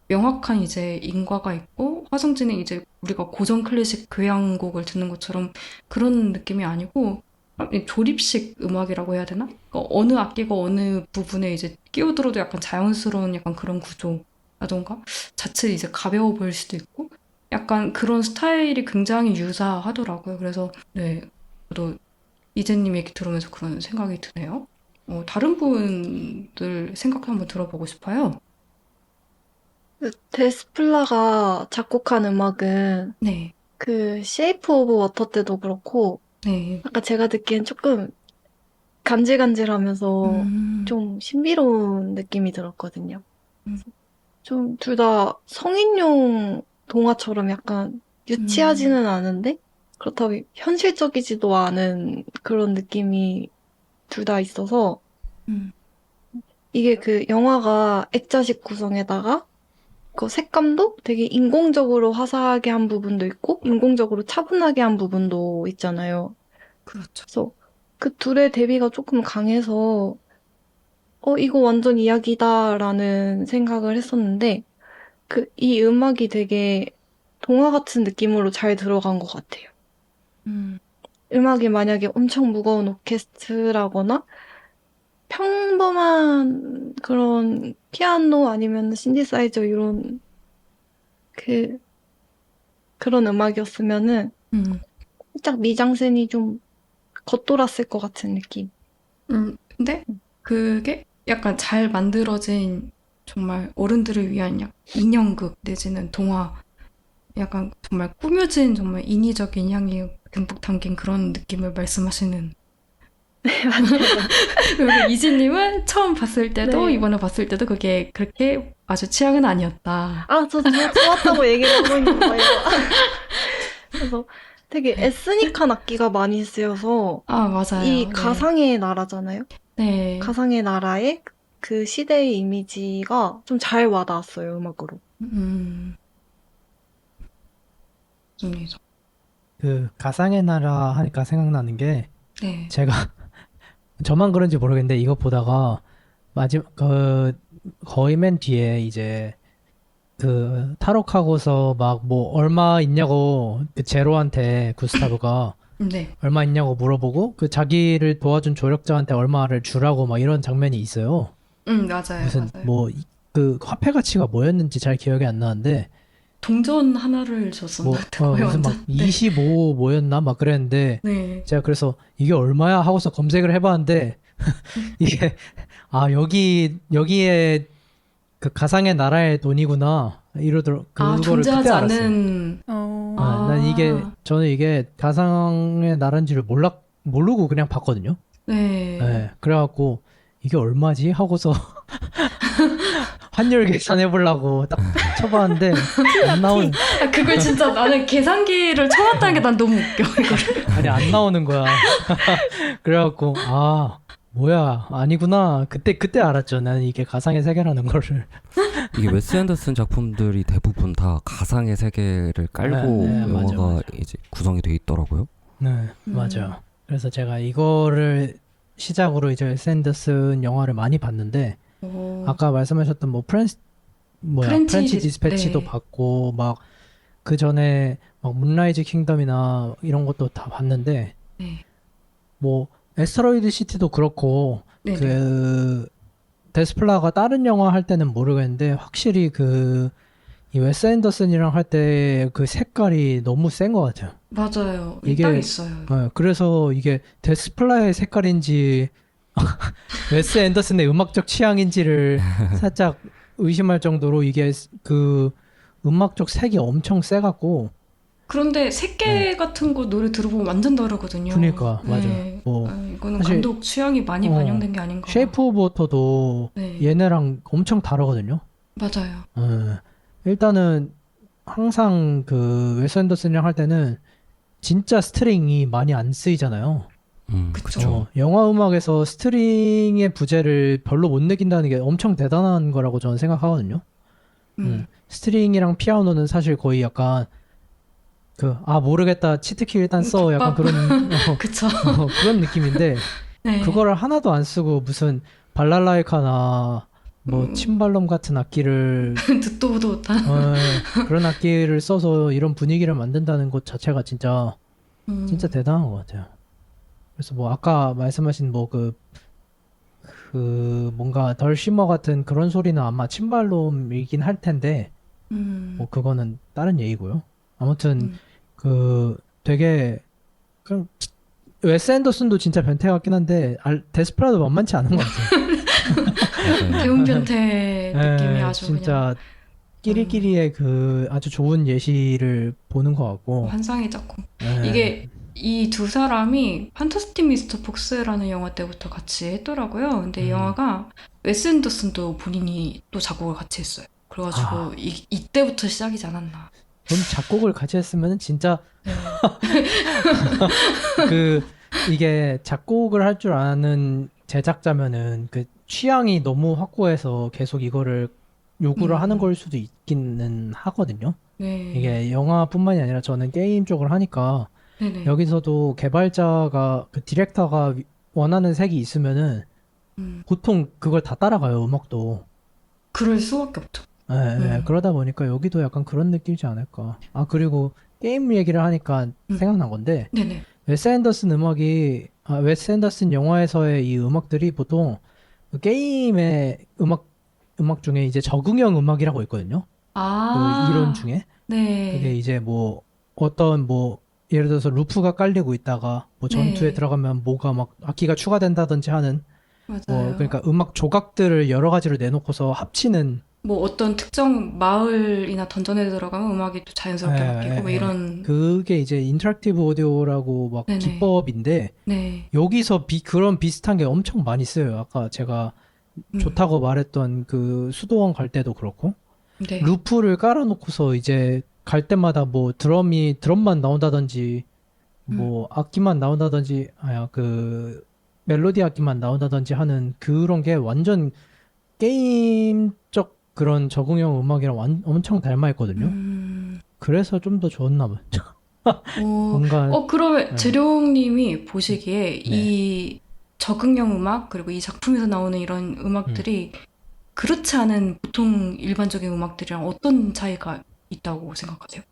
명확한 이제 인과가 있고 화성진은 이제 우리가 고전 클래식 교향곡을 듣는 것처럼 그런 느낌이 아니고 조립식 음악이라고 해야 되나? 그러니까 어느 악기가 어느 부분에 이제 끼어들어도 약간 자연스러운 약간 그런 구조라던가 자칫 이제 가벼워 보일 수도 있고 약간 그런 스타일이 굉장히 유사하더라고요. 그래서 네, 저도 이재님 얘기 들으면서 그런 생각이 드네요. 다른 분들 생각 한번 들어보고 싶어요. 그 데스플라가 작곡한 음악은 네, 그 쉐이프 오브 워터 때도 그렇고 네. 아까 제가 듣기엔 조금 간질간질하면서 좀 신비로운 느낌이 들었거든요. 음. 좀 둘 다 성인용 동화처럼 약간 유치하지는 않은데 그렇다고 현실적이지도 않은 그런 느낌이 둘 다 있어서 음. 이게 그 영화가 액자식 구성에다가 그 색감도 되게 인공적으로 화사하게 한 부분도 있고 인공적으로 차분하게 한 부분도 있잖아요. 그렇죠. 그래서 그 둘의 대비가 조금 강해서 이거 완전 이야기다라는 생각을 했었는데 이 음악이 되게 동화 같은 느낌으로 잘 들어간 것 같아요. 음악이 만약에 엄청 무거운 오케스트라거나 평범한 그런 피아노 아니면 신디사이저 이런 그런 음악이었으면은 살짝 미장센이 좀 겉돌았을 것 같은 느낌. 근데 그게 약간 잘 만들어진 정말 어른들을 위한 인형극 내지는 동화 약간 정말 꾸며진 정말 인위적인 향이 듬뿍 담긴 그런 느낌을 말씀하시는. 그리고 이지님은 처음 봤을 때도 네. 이번에 봤을 때도 그게 그렇게 아주 취향은 아니었다. 저 좋았다고 얘기를 하고 있는 거예요. 그래서 되게 에스닉한 악기가 많이 쓰여서 맞아요. 이 네. 가상의 나라잖아요. 네. 가상의 나라의 그 시대의 이미지가 좀 잘 와닿았어요, 음악으로. 좋습니다. 그 가상의 나라 하니까 생각나는 게 네. 제가 저만 그런지 모르겠는데 이거 보다가 거의 맨 뒤에 이제 그 탈옥하고서 막 뭐 얼마 있냐고 그 제로한테 구스타브가 네. 얼마 있냐고 물어보고 그 자기를 도와준 조력자한테 얼마를 주라고 막 이런 장면이 있어요. 맞아요. 무슨 맞아요. 뭐 그 화폐 가치가 뭐였는지 잘 기억이 안 나는데 동전 하나를 줬었나? 무슨 막 25 뭐였나 막 그랬는데 네. 제가 그래서 이게 얼마야 하고서 검색을 해봤는데 이게 여기에 그 가상의 나라의 돈이구나 이러더라고. 그거를 존재하지 그때 알았어요. 않은. 저는 이게 가상의 나라인지를 모르고 그냥 봤거든요. 네. 네, 그래갖고 이게 얼마지 하고서 환율 계산해보려고 딱 쳐봤는데 안 나오는. 그걸 진짜 나는 계산기를 쳐놨다는 게 난 너무 웃겨. 이거를. 아니 안 나오는 거야. 그래갖고 뭐야 아니구나. 그때 알았죠. 나는 이게 가상의 세계라는 거를. 이게 웨스 앤더슨 작품들이 대부분 다 가상의 세계를 깔고 네, 영화가 맞아. 이제 구성이 돼 있더라고요. 네, 맞아요. 그래서 제가 이거를 시작으로 이제 웨스 앤더슨 영화를 많이 봤는데 아까 말씀하셨던 뭐 프렌치 디스패치도 네. 봤고 막 그 전에 막 문라이즈 킹덤이나 이런 것도 다 봤는데 네. 뭐 에스테로이드 시티도 그렇고 네. 그 데스플라가 다른 영화 할 때는 모르겠는데 확실히 이 웨스 앤더슨이랑 할 때 그 색깔이 너무 센 것 같아요. 맞아요. 이게- 딱 있어요. 그래서 이게 데스플라의 색깔인지 웨스 앤더슨의 음악적 취향인지를 살짝 의심할 정도로 이게 그 음악적 색이 엄청 세갖고 그런데 색계 같은 거 노래 들어보면 완전 다르거든요. 그러니까, 맞아. 뭐 이거는 사실- 감독 취향이 많이 반영된 게 아닌가. 쉐이프 오브 워터도 네. 얘네랑 엄청 다르거든요. 맞아요. 일단은 항상 그 웨스 앤더슨이랑 할 때는 진짜 스트링이 많이 안 쓰이잖아요. 그쵸. 그쵸. 영화 음악에서 스트링의 부재를 별로 못 느낀다는 게 엄청 대단한 거라고 저는 생각하거든요. 스트링이랑 피아노는 사실 거의 약간 모르겠다 치트키 일단 써 약간 그런 그쵸. 그런 느낌인데 네. 그거를 하나도 안 쓰고 무슨 발랄라이카나 뭐 침발롬 같은 악기를 듣도 보도 못한. 그런 악기를 써서 이런 분위기를 만든다는 것 자체가 진짜 대단한 것 같아요. 그래서 뭐 아까 말씀하신 뭐 그 뭔가 덜 쉬머 같은 그런 소리는 아마 침발롬이긴 할 텐데 뭐 그거는 다른 얘기고요. 아무튼 그 되게 그냥 웨스 앤더슨도 진짜 변태 같긴 한데 데스페라도 만만치 않은 것 같아요. 맞아요. 배운 변태 느낌이 아주 진짜 끼리끼리의 그 아주 좋은 예시를 보는 것 같고 그냥 환상의 짝꿍. 예. 이게 이 두 사람이 판타스틱 미스터 폭스라는 영화 때부터 같이 했더라고요. 근데 이 영화가 웨스 앤더슨도 본인이 또 작곡을 같이 했어요. 그래가지고 이때부터 시작이지 않았나. 좀 작곡을 같이 했으면 진짜 네. 그 이게 작곡을 할 줄 아는 제작자면은 그 취향이 너무 확고해서 계속 이거를 요구를 하는 걸 수도 있기는 하거든요. 네. 이게 영화뿐만이 아니라 저는 게임 쪽을 하니까 네네. 여기서도 개발자가 그 디렉터가 원하는 색이 있으면은 보통 그걸 다 따라가요, 음악도. 그럴 수밖에 없죠. 예, 그러다 보니까 여기도 약간 그런 느낌이지 않을까. 아, 그리고 게임 얘기를 하니까 생각난 건데 네네. 웨스 앤더슨 영화에서의 이 음악들이 보통 그 게임의 음악 중에 이제 적응형 음악이라고 있거든요. 그 이론 중에. 네. 그게 이제 뭐 어떤 뭐 예를 들어서 루프가 깔리고 있다가 뭐 전투에 네. 들어가면 뭐가 막 악기가 추가된다든지 하는 맞아요. 뭐 그러니까 음악 조각들을 여러 가지로 내놓고서 합치는 뭐 어떤 특정 마을이나 던전에 들어가면 음악이 또 자연스럽게 바뀌고 뭐 이런. 그게 이제 인터랙티브 오디오라고 막 네네. 기법인데 네. 여기서 그런 비슷한 게 엄청 많이 쓰여요. 아까 제가 좋다고 말했던 그 수도원 갈 때도 그렇고 네. 루프를 깔아놓고서 이제 갈 때마다 뭐 드럼만 나온다든지 뭐 악기만 나온다든지 그 멜로디 악기만 나온다든지 하는 그런 게 완전 게임적 그런 적응형 음악이랑 엄청 닮아 있거든요. 그래서 좀 더 좋았나 봐요. 뭔가 그러면 네. 재룡님이 보시기에 이 적응형 음악 그리고 이 작품에서 나오는 이런 음악들이 그렇지 않은 보통 일반적인 음악들이랑 어떤 차이가 있다고 생각하세요?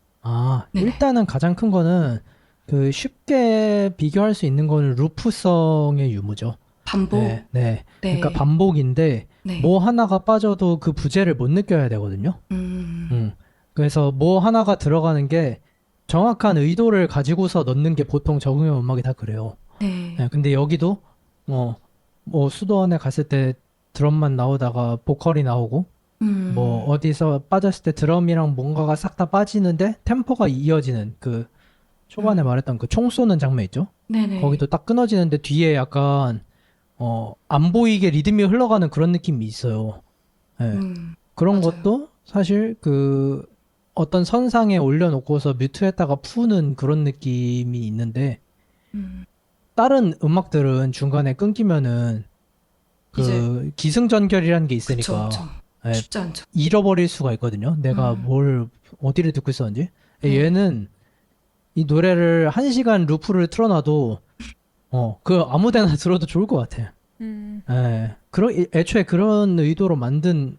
네네. 일단은 가장 큰 거는 그 쉽게 비교할 수 있는 거는 루프성의 유무죠. 반복. 네. 네. 그러니까 반복인데 네. 뭐 하나가 빠져도 그 부재를 못 느껴야 되거든요. 그래서 뭐 하나가 들어가는 게 정확한 의도를 가지고서 넣는 게 보통 적응형 음악이 다 그래요. 네. 근데 여기도 뭐 수도원에 갔을 때 드럼만 나오다가 보컬이 나오고 뭐 어디서 빠졌을 때 드럼이랑 뭔가가 싹 다 빠지는데 템포가 이어지는 그 초반에 말했던 그 총 쏘는 장면 있죠? 네네. 거기도 딱 끊어지는데 뒤에 약간 안 보이게 리듬이 흘러가는 그런 느낌이 있어요. 네. 그런 맞아요. 것도 사실 그 어떤 선상에 올려놓고서 뮤트했다가 푸는 그런 느낌이 있는데 다른 음악들은 중간에 끊기면은 그 기승전결이라는 게 있으니까 그쵸. 네, 쉽지 않죠. 잃어버릴 수가 있거든요. 내가 어디를 듣고 있었는지. 얘는 이 노래를 1시간 루프를 틀어놔도 그 아무데나 들어도 좋을 것 같아요. 애초에 그런 의도로 만든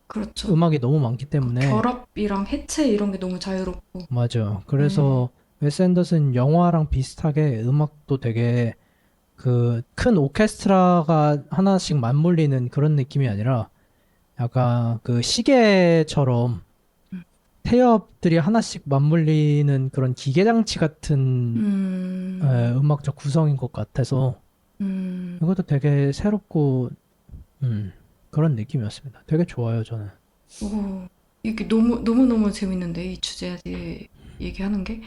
그렇죠. 음악이 너무 많기 때문에 결합이랑 해체 이런 게 너무 자유롭고. 맞아. 그래서 웨스 앤더슨 영화랑 비슷하게 음악도 되게 그 큰 오케스트라가 하나씩 맞물리는 그런 느낌이 아니라 약간 그 시계처럼 태엽들이 하나씩 맞물리는 그런 기계장치 같은 음악적 구성인 것 같아서 이것도 되게 새롭고 그런 느낌이었습니다. 되게 좋아요, 저는. 이게 너무 재밌는데 이 주제에 대해 얘기하는 게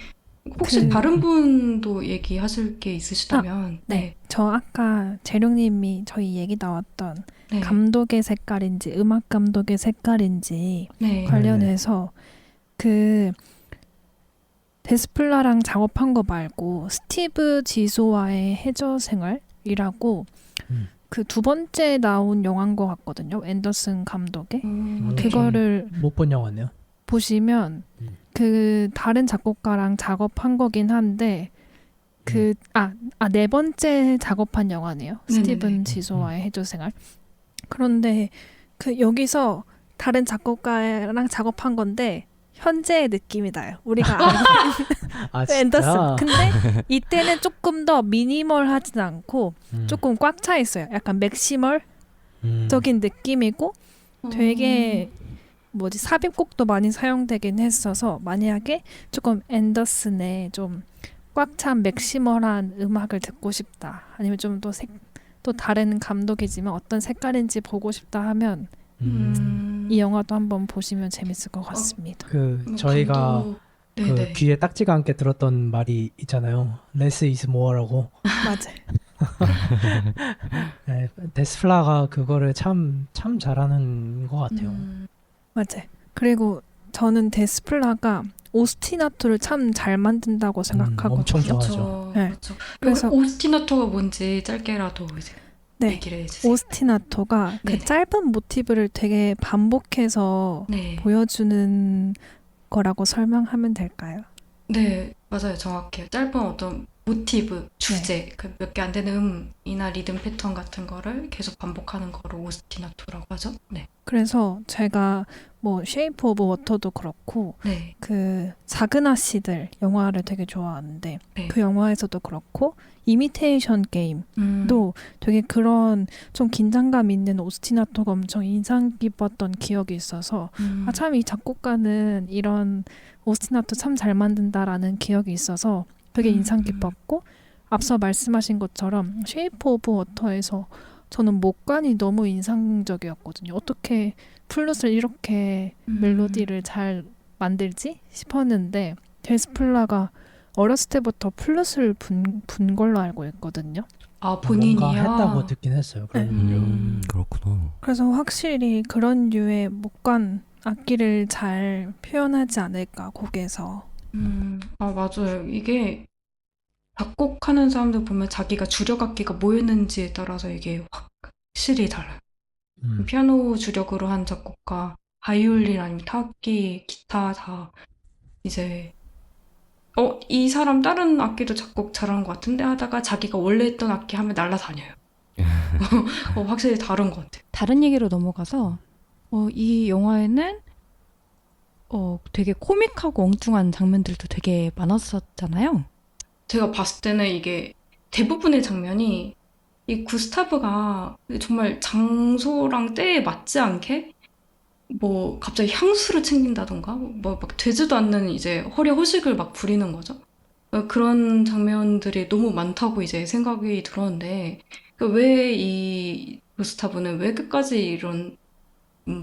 혹시 다른 분도 얘기하실 게 있으시다면 네. 저 아까 재룡님이 저희 얘기 나왔던 네. 감독의 색깔인지 음악 감독의 색깔인지 네. 관련해서 그 데스플라랑 작업한 거 말고 스티브 지소와의 해저 생활이라고 그 두 번째 나온 영화인 것 같거든요. 앤더슨 감독의 그거를 못 본 영화네요. 보시면 그 다른 작곡가랑 작업한 거긴 한데 네 번째 작업한 영화네요. 네네네. 스티븐 지소와의 해조생활. 그런데 여기서 다른 작곡가랑 작업한 건데 현재의 느낌이 나요. 우리가 알고 아, 있는 앤더슨. 진짜? 근데 이때는 조금 더 미니멀하진 않고 음. 조금 꽉 차 있어요. 약간 맥시멀적인 느낌이고 되게 삽입곡도 많이 사용되긴 했어서 만약에 조금 앤더슨의 좀 꽉 찬 맥시멀한 음악을 듣고 싶다. 아니면 좀 또 다른 감독이지만 어떤 색깔인지 보고 싶다 하면 이 영화도 한번 보시면 재밌을 것 같습니다. 저희가 감독- 그 네네. 귀에 딱지가 않게 들었던 말이 있잖아요. Less is more라고. 맞아요. 네, 데스플라가 그거를 참 잘하는 것 같아요. 맞아요. 그리고 저는 데스플라가 오스티나토를 참 잘 만든다고 생각하거든요. 엄청 좋아하죠. 그렇죠. 네. 그렇죠. 그래서- 오스티나토가 뭔지 짧게라도 이제 네. 얘기를 해주세요. 오스티나토가 그 네네. 짧은 모티브를 되게 반복해서 네. 보여주는 거라고 설명하면 될까요? 네, 맞아요. 정확해요. 짧은 어떤 모티브, 주제, 그 몇 개 안 되는 음이나 리듬 패턴 같은 거를 계속 반복하는 거를 오스티나토라고 하죠. 네. 그래서 제가 쉐이프 오브 워터도 그렇고 네. 그 작은 아씨들 영화를 되게 좋아하는데 네. 그 영화에서도 그렇고 이미테이션 게임도 음. 되게 그런 좀 긴장감 있는 오스티나토가 엄청 인상 깊었던 기억이 있어서 참 이 작곡가는 이런 오스티나토 참 잘 만든다라는 기억이 있어서 되게 인상 깊었고 앞서 말씀하신 것처럼 쉐이프 오브 워터에서 저는 목관이 너무 인상적이었거든요. 어떻게 플룻을 이렇게 멜로디를 잘 만들지 싶었는데 데스플라가 어렸을 때부터 플룻을 분 걸로 알고 있거든요. 아, 본인이요? 뭔가 했다고 듣긴 했어요. 그런 일을. 그렇구나. 그래서 확실히 그런 류의 목관 악기를 잘 표현하지 않을까 곡에서. 아, 맞아요. 이게 작곡하는 사람들 보면 자기가 주력 악기가 뭐였는지에 따라서 이게 확실히 달라요. 피아노 주력으로 한 작곡가, 바이올린 아니면 타악기, 기타 다 이제 이 사람 다른 악기도 작곡 잘하는 것 같은데 하다가 자기가 원래 했던 악기 하면 날라다녀요. 확실히 다른 것 같아요. 다른 얘기로 넘어가서 이 영화에는 되게 코믹하고 엉뚱한 장면들도 되게 많았었잖아요. 제가 봤을 때는 이게 대부분의 장면이 이 구스타브가 정말 장소랑 때에 맞지 않게 갑자기 향수를 챙긴다던가 막 되지도 않는 이제 허리 허식을 막 부리는 거죠. 그런 장면들이 너무 많다고 이제 생각이 들었는데 왜 이 구스타브는 왜 끝까지 이런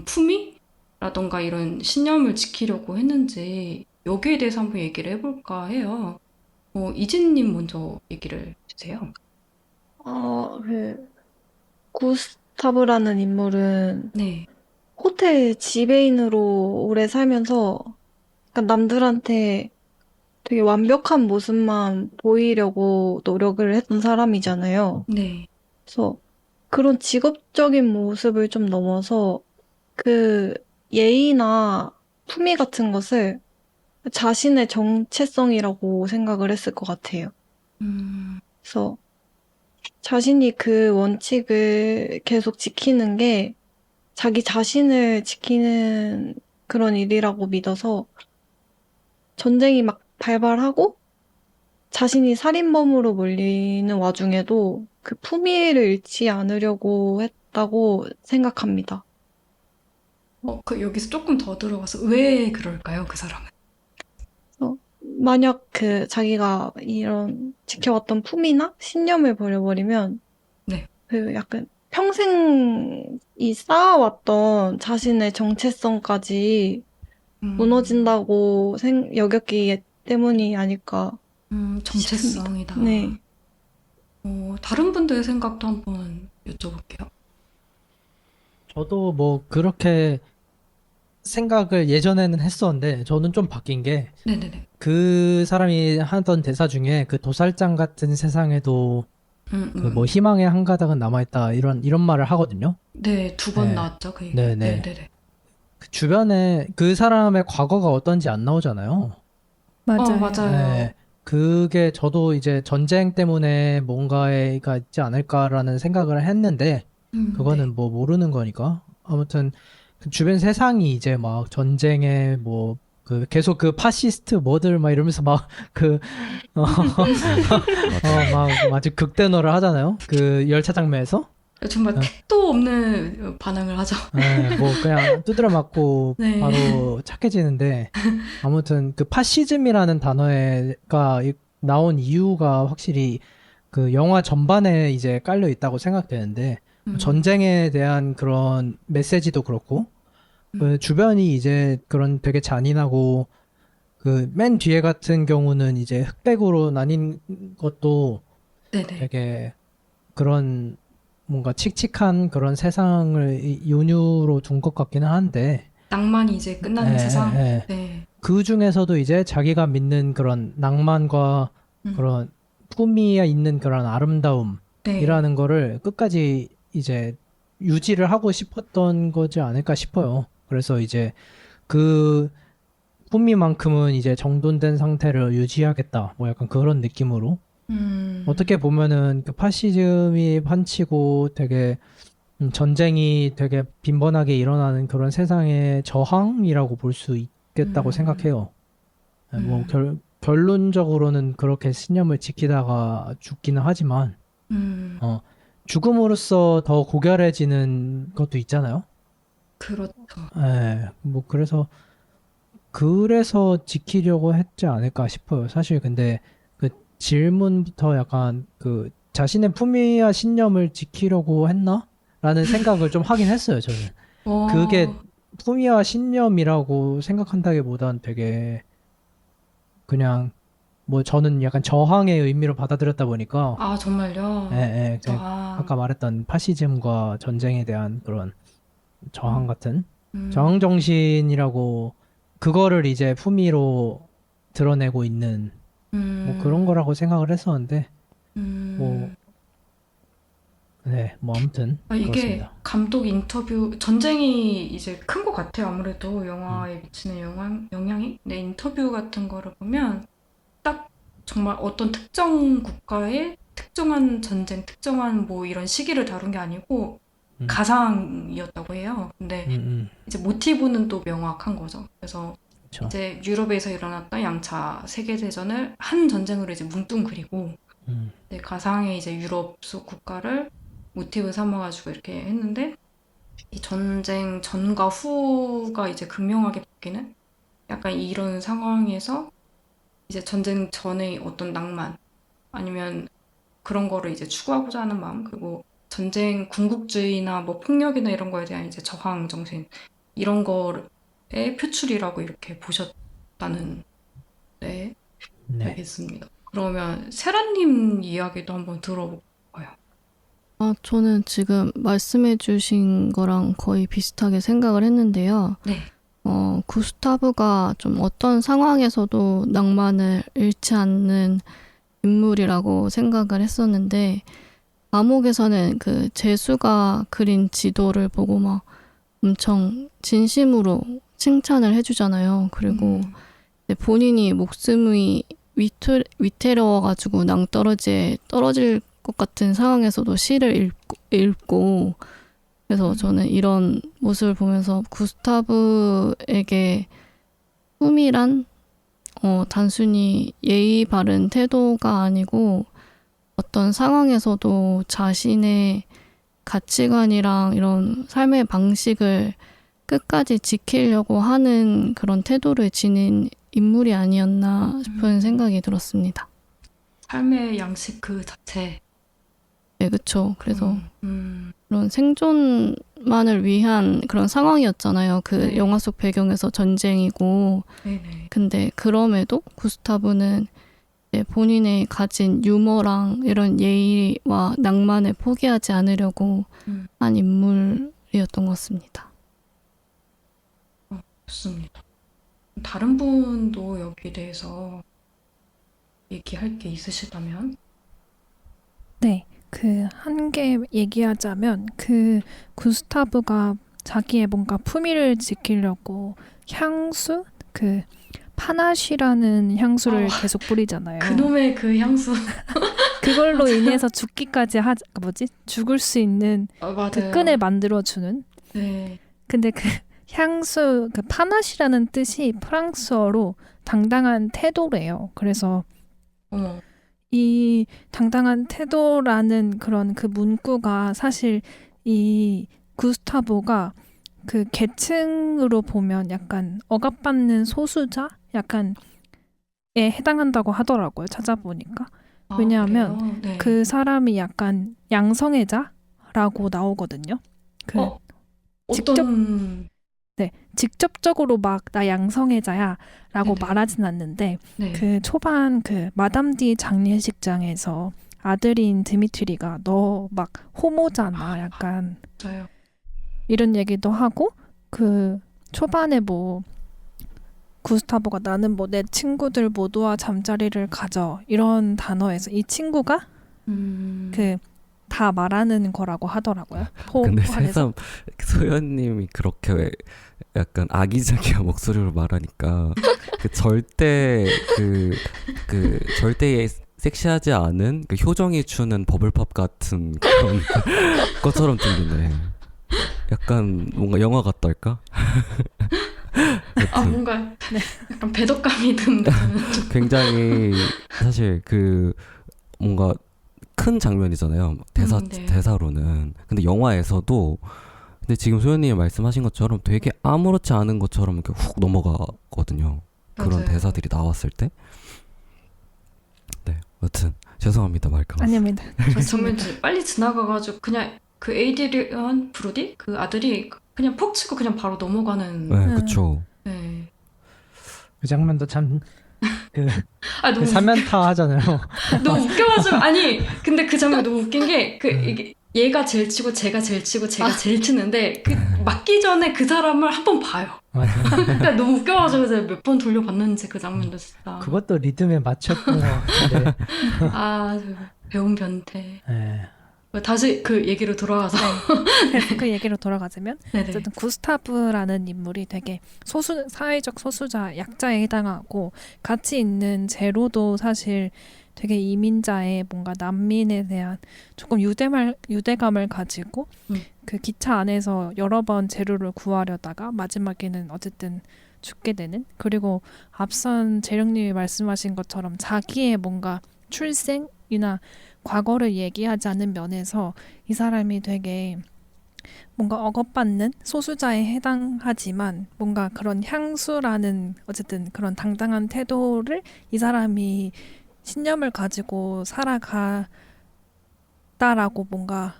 품위라던가 이런 신념을 지키려고 했는지 여기에 대해서 한번 얘기를 해볼까 해요. 이진님 먼저 얘기를 해주세요. 구스타브라는 인물은 네. 호텔 지배인으로 오래 살면서 약간 남들한테 되게 완벽한 모습만 보이려고 노력을 했던 사람이잖아요. 네. 그래서 그런 직업적인 모습을 좀 넘어서 그 예의나 품위 같은 것을 자신의 정체성이라고 생각을 했을 것 같아요. 그래서 자신이 그 원칙을 계속 지키는 게 자기 자신을 지키는 그런 일이라고 믿어서 전쟁이 막 발발하고 자신이 살인범으로 몰리는 와중에도 그 품위를 잃지 않으려고 했다고 생각합니다. 여기서 조금 더 들어가서 왜 그럴까요, 그 사람은? 만약 자기가 이런 지켜왔던 품위나 신념을 버려버리면 네. 약간 평생 이 쌓아왔던 자신의 정체성까지 무너진다고 여겼기 때문이 아닐까. 정체성이다. 네. 다른 분들의 생각도 한번 여쭤볼게요. 저도 그렇게 생각을 예전에는 했었는데 저는 좀 바뀐 게 네네네. 그 사람이 하던 대사 중에 그 도살장 같은 세상에도 희망의 한 가닥은 남아있다 이런 말을 하거든요. 네, 2번 네. 나왔죠, 그 얘기. 네네. 네네. 그 주변에 그 사람의 과거가 어떤지 안 나오잖아요. 맞아요. 맞아요. 네. 그게 저도 이제 전쟁 때문에 뭔가가 있지 않을까라는 생각을 했는데 그거는 네. 뭐 모르는 거니까. 아무튼 그 주변 세상이 이제 막 전쟁에 뭐 그 계속 그 파시스트 뭐들 막 이러면서 막 그 막 아주 극대노를 하잖아요. 그 열차 장면에서. 정말 어. 택도 없는 반응을 하죠. 네, 뭐 그냥 두드려 맞고 네. 바로 착해지는데 아무튼 그 파시즘이라는 단어가 나온 이유가 확실히 그 영화 전반에 이제 깔려 있다고 생각되는데 전쟁에 대한 그런 메시지도 그렇고 그 주변이 이제 그런 되게 잔인하고 그 맨 뒤에 같은 경우는 이제 흑백으로 나뉜 것도 네네. 되게 그런 뭔가 칙칙한 그런 세상을 연유로 둔 것 같기는 한데 낭만이 이제 끝나는 예, 세상. 예. 네. 그 중에서도 이제 자기가 믿는 그런 낭만과 그런 품위에 있는 그런 아름다움이라는 네. 거를 끝까지 이제 유지를 하고 싶었던 거지 않을까 싶어요. 그래서 이제 그 품위만큼은 이제 정돈된 상태를 유지하겠다. 뭐 약간 그런 느낌으로. 어떻게 보면은 그 파시즘이 판치고 되게 전쟁이 되게 빈번하게 일어나는 그런 세상의 저항이라고 볼 수 있겠다고 생각해요. 뭐 결론적으로는 그렇게 신념을 지키다가 죽기는 하지만 죽음으로써 더 고결해지는 것도 있잖아요. 그렇죠. 뭐 그래서 지키려고 했지 않을까 싶어요. 사실 근데 그 질문부터 약간 그 자신의 품위와 신념을 지키려고 했나? 라는 생각을 좀 하긴 했어요, 저는. 그게 품위와 신념이라고 생각한다기보단 되게 그냥 뭐 저는 약간 저항의 의미로 받아들였다 보니까 아, 정말요? 그냥 아, 아까 말했던 파시즘과 전쟁에 대한 그런 저항 같은 음, 저항 정신이라고 그거를 이제 품위로 드러내고 있는 뭐 그런 거라고 생각을 했었는데 뭐 뭐 아무튼 이게 그렇습니다. 감독 인터뷰, 전쟁이 이제 큰 것 같아요. 아무래도 음. 영화에 미치는 영향이. 네, 인터뷰 같은 거를 보면 딱 정말 어떤 특정 국가의 특정한 전쟁, 특정한 뭐 이런 시기를 다룬 게 아니고 가상이었다고 해요. 근데 이제 모티브는 또 명확한 거죠. 그래서 그렇죠. 이제 유럽에서 일어났던 양차 세계대전을 한 전쟁으로 이제 뭉뚱그리고 이제 가상의 이제 유럽 속 국가를 모티브 삼아가지고 이렇게 했는데 이 전쟁 전과 후가 이제 극명하게 바뀌는 약간 이런 상황에서 이제 전쟁 전의 어떤 낭만 아니면 그런 거를 이제 추구하고자 하는 마음 그리고 전쟁 궁극주의나 뭐 폭력이나 이런 거에 대한 이제 저항 정신 이런 거의 표출이라고 이렇게 보셨다는 네 네. 알겠습니다. 그러면 세라님 이야기도 한번 들어볼까요? 저는 지금 말씀해주신 거랑 거의 비슷하게 생각을 했는데요. 네. 구스타브가 좀 어떤 상황에서도 낭만을 잃지 않는 인물이라고 생각을 했었는데, 감옥에서는 그 제수가 그린 지도를 보고 막 엄청 진심으로 칭찬을 해주잖아요. 그리고 이제 본인이 목숨이 위태로워가지고 낭떠러지에 떨어질 것 같은 상황에서도 시를 읽고 그래서 저는 이런 모습을 보면서 구스타브에게 품이란 단순히 예의 바른 태도가 아니고 어떤 상황에서도 자신의 가치관이랑 이런 삶의 방식을 끝까지 지키려고 하는 그런 태도를 지닌 인물이 아니었나 싶은 생각이 들었습니다. 삶의 양식 그 자체. 네, 그쵸. 그래서 그런 생존만을 위한 그런 상황이었잖아요. 그 네. 영화 속 배경에서 전쟁이고. 네네. 근데 그럼에도 구스타브는 이제 본인의 가진 유머랑 이런 예의와 낭만을 포기하지 않으려고 한 인물이었던 것 같습니다. 좋습니다. 다른 분도 여기에 대해서 얘기할 게 있으시다면? 네, 그 한 개 얘기하자면 그 구스타브가 자기의 뭔가 품위를 지키려고 향수, 그 파나쉬라는 향수를 어. 계속 뿌리잖아요. 그놈의 그 향수. 그걸로 인해서 죽기까지 죽을 수 있는 맞아요. 그 끈을 만들어주는. 네. 근데 그 향수, 그 파나쉬라는 뜻이 프랑스어로 당당한 태도래요. 그래서 어머. 이 당당한 태도라는 그런 그 문구가 사실 이 구스타보가 그 계층으로 보면 약간 억압받는 소수자? 약간에 해당한다고 하더라고요. 찾아보니까. 아, 왜냐하면 그래요? 네. 그 사람이 약간 양성애자라고 나오거든요. 그 어떤 직접적으로 막 나 양성애자야 라고 네네. 말하진 않는데 네. 그 초반 그 마담 디 장례식장에서 아들인 드미트리가 너 막 호모잖아 약간 맞아요. 이런 얘기도 하고 그 초반에 뭐 구스타보가 나는 뭐 내 친구들 모두와 잠자리를 가져 이런 단어에서 이 친구가 그 다 말하는 거라고 하더라고요. 근데 포함해서. 새삼 소연님이 그렇게 약간 아기자기한 목소리로 말하니까 그 절대 섹시하지 않은 그 효정이 추는 버블팝 같은 그런 것처럼 들리네. 약간 뭔가 영화 같달까? 아 뭔가 약간 배덕감이 든다. 굉장히 사실 그 뭔가 큰 장면이잖아요. 네. 대사로는. 근데 영화에서도 근데 지금 소연님이 말씀하신 것처럼 되게 아무렇지 않은 것처럼 이렇게 훅 넘어가거든요. 그런 맞아요. 대사들이 나왔을 때. 네, 여튼 죄송합니다 말까. 아닙니다. 저 정말 빨리 지나가가지고 그냥 그 에이드리언 브로디 그 아들이 그냥 퍽 치고 그냥 바로 넘어가는. 네, 그쵸. 네. 그 장면도 참 그 아 너무 사면타 하잖아요. 너무 웃겨가지고 아니 근데 그 장면 너무 웃긴 게 그 이게 얘가 제일 치고 제가 제일 치고 제가 제일 치는데 그 맞기 전에 그 사람을 한 번 봐요. 맞아요. 그러니까 너무 웃겨가지고 제가 몇 번 돌려봤는지 그 장면도 진짜. 그것도 리듬에 맞췄던 것 같은데. 아 배운 변태. 예. 다시 그 얘기로 돌아가서. 그래서 그 얘기로 돌아가자면 네네. 어쨌든 구스타브라는 인물이 되게 사회적 소수자, 약자에 해당하고 같이 있는 제로도 사실 되게 이민자의 뭔가 난민에 대한 조금 유대감을 가지고 그 기차 안에서 여러 번 제로를 구하려다가 마지막에는 어쨌든 죽게 되는 그리고 앞선 재령님이 말씀하신 것처럼 자기의 뭔가 출생이나 과거를 얘기하지 않는 면에서 이 사람이 되게 뭔가 억압받는 소수자에 해당하지만 뭔가 그런 향수라는 어쨌든 그런 당당한 태도를 이 사람이 신념을 가지고 살아가다라고 뭔가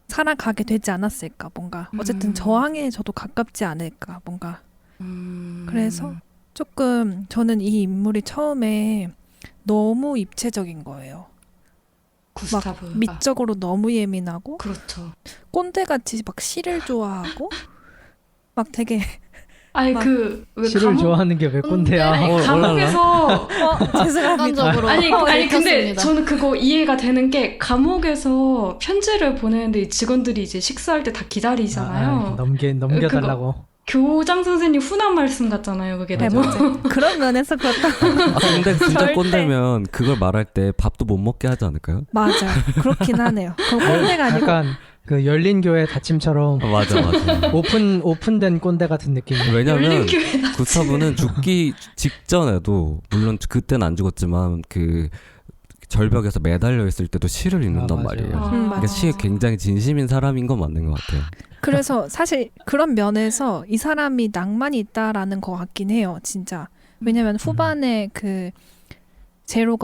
살아가게 되지 않았을까 뭔가 어쨌든 저항에 저도 가깝지 않을까 뭔가 그래서 조금 저는 이 인물이 처음에 너무 입체적인 거예요. 구스타브. 막 미적으로 너무 예민하고 그렇죠. 꼰대같이 막 시를 좋아하고 막 되게 아니 막 그왜 시를 좋아하는 게 왜 꼰대야? 아니 감옥에서 죄송합니다. 습관적으로 아니 근데 읽혔습니다. 저는 그거 이해가 되는 게 감옥에서 편지를 보내는데 이 직원들이 이제 식사할 때 다 기다리잖아요. 넘겨달라고. 교장 선생님 훈한 말씀 같잖아요. 그게 네, 너무. 맞아요. 그런 면에서 그렇다. 아, 근데 진짜 절대. 꼰대면 그걸 말할 때 밥도 못 먹게 하지 않을까요? 맞아요. 그렇긴 하네요. 그건 꼰대가 아니고 약간 그 열린 교회 닫힘처럼 맞아. 오픈된 꼰대 같은 느낌. 왜냐면 열린 교회 나. 구스타브는 죽기 직전에도 물론 그때는 안 죽었지만 그 절벽에서 매달려 있을 때도 시를 읽는단 맞아요. 말이에요. 맞아요. 그러니까 시에 굉장히 진심인 사람인 건 맞는 것 같아요. 그래서 사실 그런 면에서 이 사람이 낭만이 있다라는 것 같긴 해요. 진짜. 왜냐면 후반에 그 제로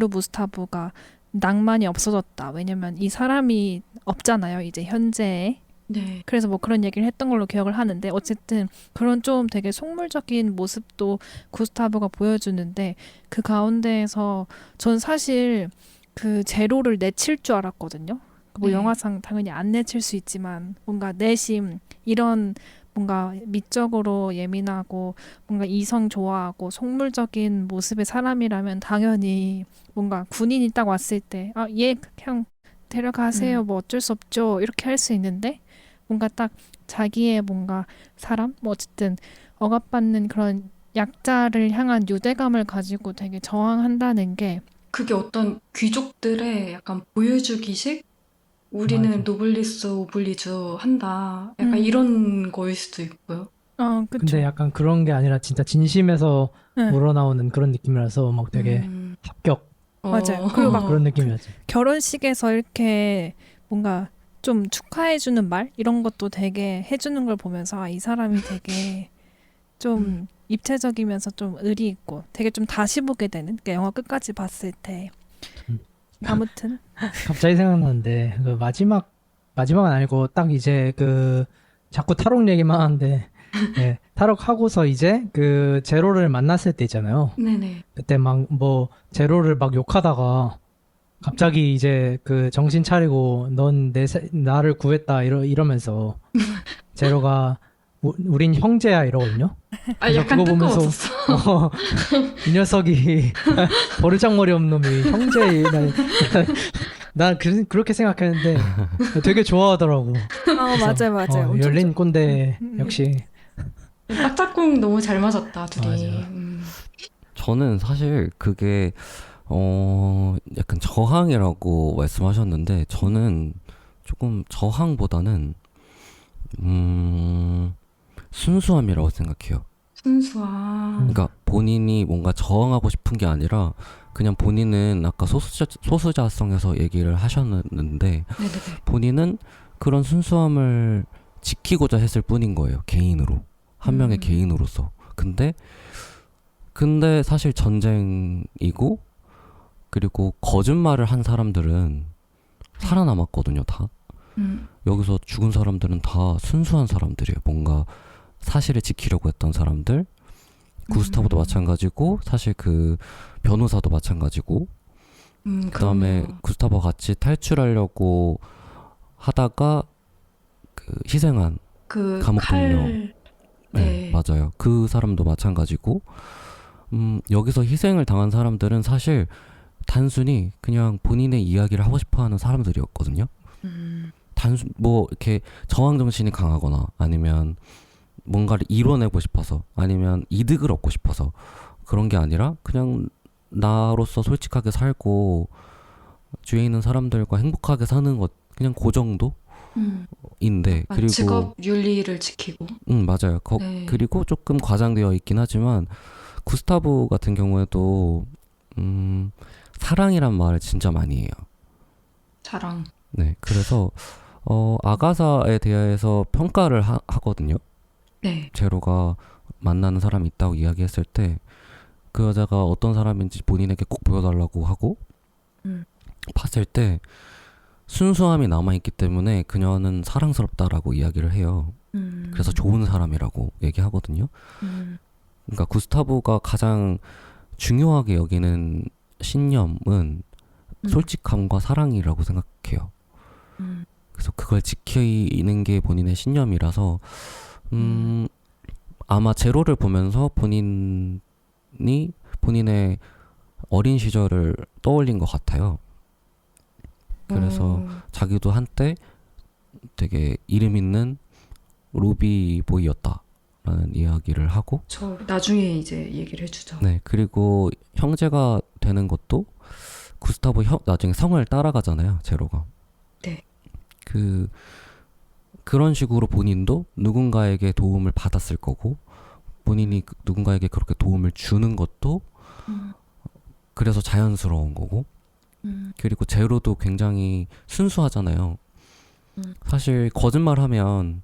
무스타브가 낭만이 없어졌다. 왜냐면 이 사람이 없잖아요. 이제 현재에. 네. 그래서 뭐 그런 얘기를 했던 걸로 기억을 하는데 어쨌든 그런 좀 되게 속물적인 모습도 구스타브가 보여주는데 그 가운데에서 전 사실 그 제로를 내칠 줄 알았거든요. 뭐 네. 영화상 당연히 안 내칠 수 있지만 뭔가 내심 이런 뭔가 미적으로 예민하고 뭔가 이성 좋아하고 속물적인 모습의 사람이라면 당연히 뭔가 군인이 딱 왔을 때 얘 그냥 데려가세요. 뭐 어쩔 수 없죠. 이렇게 할 수 있는데 뭔가 딱 자기의 뭔가 사람 뭐 어쨌든 억압받는 그런 약자를 향한 유대감을 가지고 되게 저항한다는 게 그게 어떤 귀족들의 약간 보여주기식? 우리는 맞아. 노블리스 오블리주 한다. 약간 음. 이런 거일 수도 있고요. 그쵸. 근데 약간 그런 게 아니라 진짜 진심에서 네. 우러나오는 그런 느낌이라서 막 되게 합격 맞아요. 그리고 막 그런 느낌이었지. 결혼식에서 이렇게 뭔가 좀 축하해주는 말 이런 것도 되게 해주는 걸 보면서 이 사람이 되게 좀 입체적이면서 좀 의리 있고 되게 좀 다시 보게 되는 그러니까 영화 끝까지 봤을 때 음. 아무튼 갑자기 생각나는데 그 마지막은 아니고 딱 이제 그 자꾸 탈옥 얘기만 하는데 네, 탈옥하고서 이제 그 제로를 만났을 때 있잖아요. 네네. 그때 막 뭐 제로를 막 욕하다가 갑자기 이제 그 정신 차리고 넌 나를 구했다 이러면서 제로가 우린 형제야 이러거든요. 아, 그래서 약간 그거 보면서 뜨거웠었어. 이 녀석이 버르장머리 없는 놈이 형제 난 그렇게 생각했는데 되게 좋아하더라고. 그래서, 맞아요. 엄청 열린 꼰대 음. 역시. 딱짝꿍 너무 잘 맞았다, 둘이. 맞아. 저는 사실 그게 약간 저항이라고 말씀하셨는데 저는 조금 저항보다는 순수함이라고 생각해요. 순수한. 그러니까 본인이 뭔가 저항하고 싶은 게 아니라 그냥 본인은 아까 소수자성에서 얘기를 하셨는데 네네네. 본인은 그런 순수함을 지키고자 했을 뿐인 거예요. 개인으로. 한 명의 개인으로서. 근데 사실 전쟁이고 그리고 거짓말을 한 사람들은 살아남았거든요, 다. 여기서 죽은 사람들은 다 순수한 사람들이에요. 뭔가 사실을 지키려고 했던 사람들. 구스타브도 마찬가지고 사실 그 변호사도 마찬가지고 그다음에 그럼요. 구스타브와 같이 탈출하려고 하다가 그 희생한 그 감옥 동료. 칼. 네, 네. 맞아요. 그 사람도 마찬가지고 여기서 희생을 당한 사람들은 사실 단순히 그냥 본인의 이야기를 하고 싶어하는 사람들이었거든요. 단순 뭐 이렇게 저항 정신이 강하거나 아니면 뭔가를 이뤄내고 싶어서 아니면 이득을 얻고 싶어서 그런 게 아니라 그냥 나로서 솔직하게 살고 주위에 있는 사람들과 행복하게 사는 것 그냥 그 정도인데 그리고 직업 윤리를 지키고. 맞아요. 네. 그리고 조금 과장되어 있긴 하지만 구스타브 같은 경우에도 사랑이란 말을 진짜 많이 해요. 자랑. 네, 그래서 아가사에 대해서 평가를 하거든요. 네. 제로가 만나는 사람이 있다고 이야기했을 때 그 여자가 어떤 사람인지 본인에게 꼭 보여달라고 하고 봤을 때 순수함이 남아있기 때문에 그녀는 사랑스럽다라고 이야기를 해요. 그래서 좋은 사람이라고 얘기하거든요. 그러니까 구스타브가 가장 중요하게 여기는 신념은 솔직함과 사랑이라고 생각해요. 그래서 그걸 지키는 게 본인의 신념이라서 아마 제로를 보면서 본인의 어린 시절을 떠올린 것 같아요. 그래서 자기도 한때 되게 이름 있는 로비 보이였다라는 이야기를 하고 저 나중에 이제 얘기를 해주죠. 네, 그리고 형제가 되는 것도 구스타브 나중에 성을 따라가잖아요, 제로가. 네. 그런 식으로 본인도 누군가에게 도움을 받았을 거고 본인이 누군가에게 그렇게 도움을 주는 것도 그래서 자연스러운 거고 그리고 제로도 굉장히 순수하잖아요. 사실 거짓말하면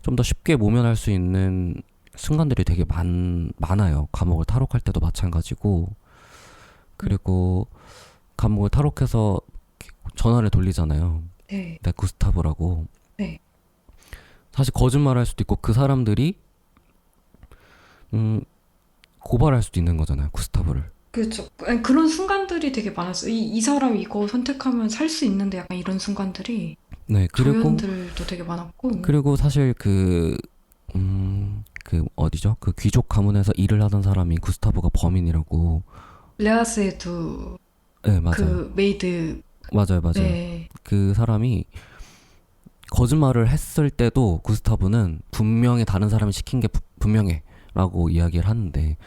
좀 더 쉽게 모면할 수 있는 순간들이 되게 많아요. 감옥을 탈옥할 때도 마찬가지고 그리고 감옥을 탈옥해서 전화를 돌리잖아요. 네. 네, 구스타브라고. 네. 사실 거짓말할 수도 있고 그 사람들이 고발할 수도 있는 거잖아요. 구스타브를. 그렇죠. 아니, 그런 순간들이 되게 많았어요. 이 사람 이거 선택하면 살 수 있는데 약간 이런 순간들이 네, 그리고 조연들도 되게 많았고. 그리고 사실 어디죠? 그 귀족 가문에서 일을 하던 사람이 구스타브가 범인이라고. 레아스에도 네, 맞아요. 그 메이드. 맞아요. 네. 그 사람이 거짓말을 했을 때도 구스타브는 분명히 다른 사람이 시킨 게 분명해. 라고 이야기를 하는데,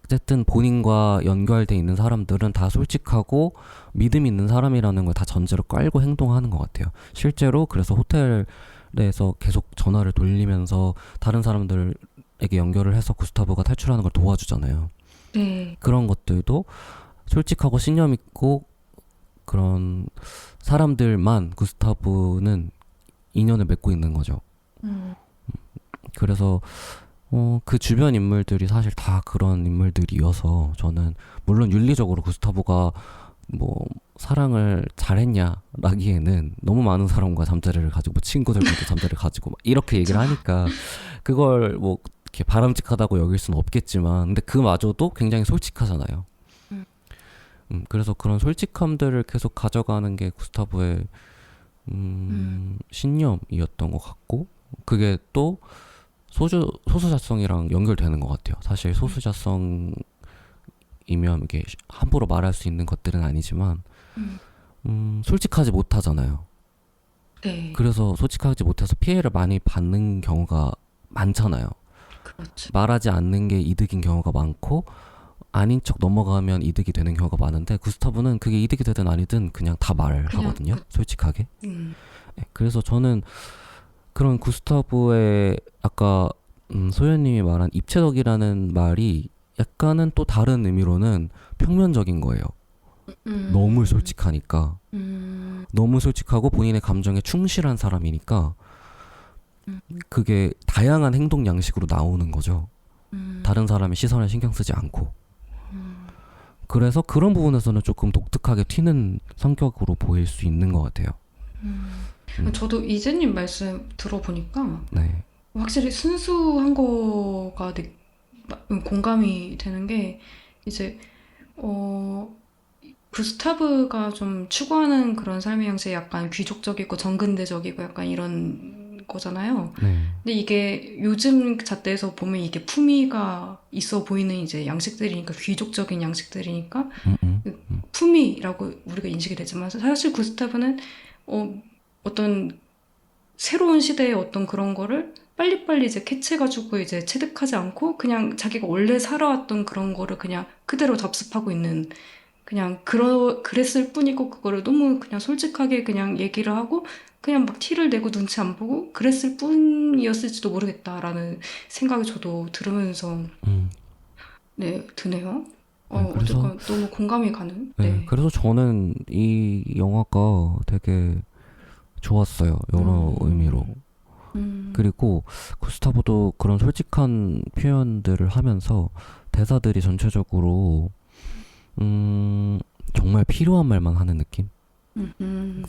어쨌든 본인과 연결돼 있는 사람들은 다 솔직하고 믿음 있는 사람이라는 걸 다 전제로 깔고 행동하는 것 같아요. 실제로 그래서 호텔에서 계속 전화를 돌리면서 다른 사람들에게 연결을 해서 구스타브가 탈출하는 걸 도와주잖아요. 네. 그런 것들도 솔직하고 신념 있고 그런 사람들만 구스타브는 인연을 맺고 있는 거죠. 그래서 그 주변 인물들이 사실 다 그런 인물들이어서 저는 물론 윤리적으로 구스타브가 뭐 사랑을 잘했냐라기에는 너무 많은 사람과 잠자리를 가지고 친구들과도 잠자리를 가지고 막 이렇게 얘기를 하니까 그걸 뭐 이렇게 바람직하다고 여길 수는 없겠지만 근데 그마저도 굉장히 솔직하잖아요. 그래서 그런 솔직함들을 계속 가져가는 게 구스타브의 신념이었던 것 같고 그게 또 소수자성이랑 연결되는 것 같아요. 사실 소수자성이면 이게 함부로 말할 수 있는 것들은 아니지만 솔직하지 못하잖아요. 네. 그래서 솔직하지 못해서 피해를 많이 받는 경우가 많잖아요. 그렇죠. 말하지 않는 게 이득인 경우가 많고 아닌 척 넘어가면 이득이 되는 경우가 많은데 구스타브는 그게 이득이 되든 아니든 그냥 다 말을 그냥 하거든요. 솔직하게. 음. 네, 그래서 저는 그런 구스타브의 아까 소연님이 말한 입체적이라는 말이 약간은 또 다른 의미로는 평면적인 거예요. 너무 솔직하니까. 너무 솔직하고 본인의 감정에 충실한 사람이니까 그게 다양한 행동 양식으로 나오는 거죠. 다른 사람의 시선에 신경 쓰지 않고. 그래서 그런 부분에서는 조금 독특하게 튀는 성격으로 보일 수 있는 것 같아요. 저도 이재님 말씀 들어보니까 네. 확실히 순수한 거가 공감이 되는 게 이제 구스타브가 좀 추구하는 그런 삶의 형식이 약간 귀족적이고 정근대적이고 약간 이런 거잖아요. 네. 근데 이게 요즘 잣대에서 보면 이게 품위가 있어 보이는 이제 양식들이니까 귀족적인 양식들이니까 품위라고 우리가 인식이 되지만 사실 구스타브는 어떤 새로운 시대의 어떤 그런 거를 빨리빨리 이제 캐치해가지고 이제 체득하지 않고 그냥 자기가 원래 살아왔던 그런 거를 그냥 그대로 접습하고 있는 그냥 그랬을 뿐이고 그거를 너무 그냥 솔직하게 그냥 얘기를 하고 그냥 막 티를 내고 눈치 안 보고 그랬을 뿐이었을지도 모르겠다라는 생각이 저도 들으면서 네 드네요. 네, 그래서 어쨌건 너무 공감이 가는. 네, 네. 그래서 저는 이 영화가 되게 좋았어요. 여러 의미로. 그리고 구스타브도 그런 솔직한 표현들을 하면서 대사들이 전체적으로 정말 필요한 말만 하는 느낌?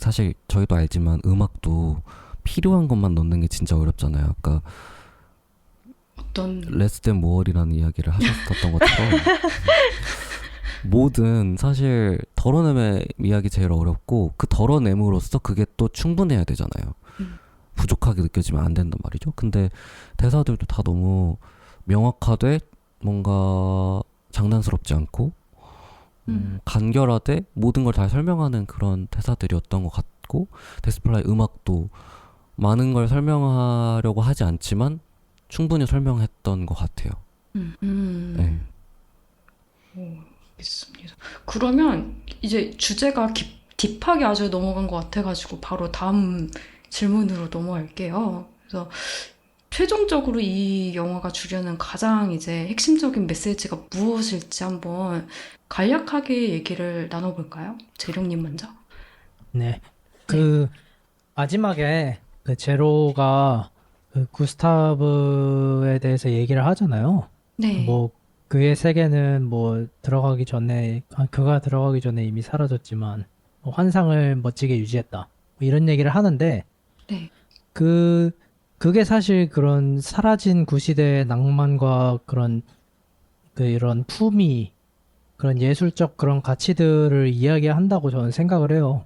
사실 저희도 알지만 음악도 필요한 것만 넣는 게 진짜 어렵잖아요. 아까 어떤 레스 댄 모어이라는 이야기를 하셨었던 것처럼 뭐든 사실 덜어냄의 이야기 제일 어렵고 그 덜어냄으로써 그게 또 충분해야 되잖아요. 부족하게 느껴지면 안 된단 말이죠. 근데 대사들도 다 너무 명확하되 뭔가 장난스럽지 않고 간결하되 모든 걸 다 설명하는 그런 대사들이었던 것 같고 데스플라이 음악도 많은 걸 설명하려고 하지 않지만 충분히 설명했던 것 같아요. 네. 있습니다. 그러면 이제 주제가 딥하게 아주 넘어간 것 같아가지고 바로 다음 질문으로 넘어갈게요. 그래서 최종적으로 이 영화가 주려는 가장 이제 핵심적인 메시지가 무엇일지 한번 간략하게 얘기를 나눠볼까요? 재룡님 먼저. 네. 그 마지막에 그 제로가 그 구스타브에 대해서 얘기를 하잖아요. 네. 뭐 그의 세계는 뭐 들어가기 전에 그가 들어가기 전에 이미 사라졌지만 뭐 환상을 멋지게 유지했다. 뭐 이런 얘기를 하는데 네. 그게 사실 그런 사라진 구시대의 낭만과 그런 이런 품위 그런 예술적 그런 가치들을 이야기한다고 저는 생각을 해요.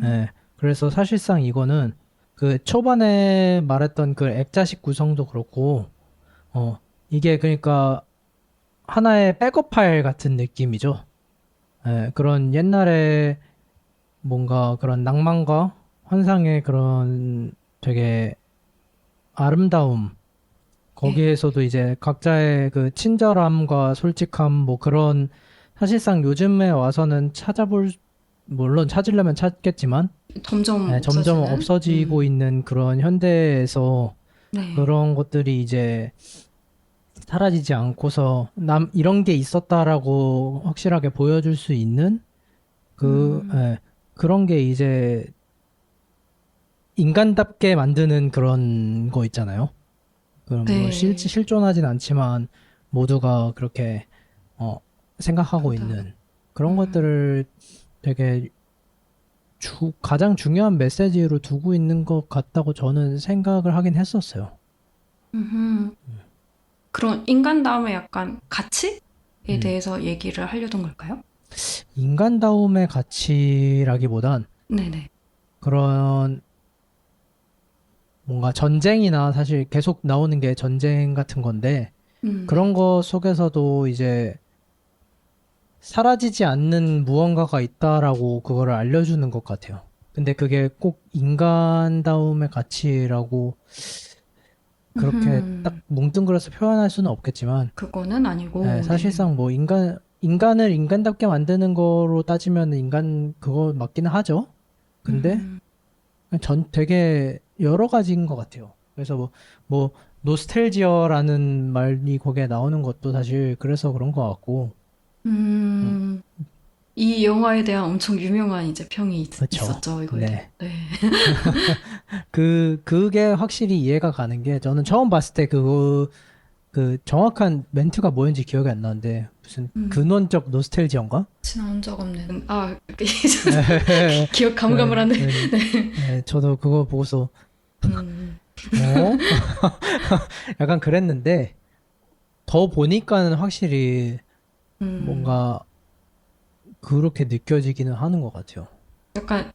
예. 그래서 사실상 이거는 그 초반에 말했던 그 액자식 구성도 그렇고, 이게 그러니까 하나의 백업 파일 같은 느낌이죠. 예, 그런 옛날에 뭔가 그런 낭만과 환상의 그런 되게 아름다움, 거기에서도 이제 각자의 그 친절함과 솔직함 뭐 그런 사실상 요즘에 와서는 물론 찾으려면 찾겠지만 점점 점점 없어지는? 없어지고 있는 그런 현대에서 네. 그런 것들이 이제 사라지지 않고서 이런 게 있었다라고 확실하게 보여줄 수 있는 그런 게 이제 인간답게 만드는 그런 거 있잖아요. 그럼 네. 뭐 실존하진 않지만 모두가 그렇게 생각하고 맞아요. 있는 그런 것들을 되게 가장 중요한 메시지로 두고 있는 것 같다고 저는 생각을 하긴 했었어요. 그런 인간다움의 약간 가치에 음. 대해서 얘기를 하려던 걸까요? 인간다움의 가치라기보단 네네. 그런 뭔가 전쟁이나 사실 계속 나오는 게 전쟁 같은 건데 그런 거 속에서도 이제 사라지지 않는 무언가가 있다라고 그거를 알려주는 것 같아요. 근데 그게 꼭 인간다움의 가치라고 그렇게 딱 뭉뚱그려서 표현할 수는 없겠지만 그거는 아니고. 네, 사실상 뭐 인간을 인간답게 만드는 거로 따지면 그거 맞기는 하죠. 근데 되게 여러 가지인 것 같아요. 그래서 뭐 노스텔지어라는 말이 거기에 나오는 것도 사실 그래서 그런 것 같고. 이 영화에 대한 엄청 유명한 이제 평이 그쵸. 있었죠, 이거에 네. 대해. 네. 그게 확실히 이해가 가는 게 저는 처음 봤을 때 그 정확한 멘트가 뭐였는지 기억이 안 나는데 무슨 근원적 노스텔지어인가? 지나온 적 없는. 기억 가물가물하네. 네, 저도 그거 보고서 약간 그랬는데 더 보니까는 확실히 뭔가 그렇게 느껴지기는 하는 것 같아요. 약간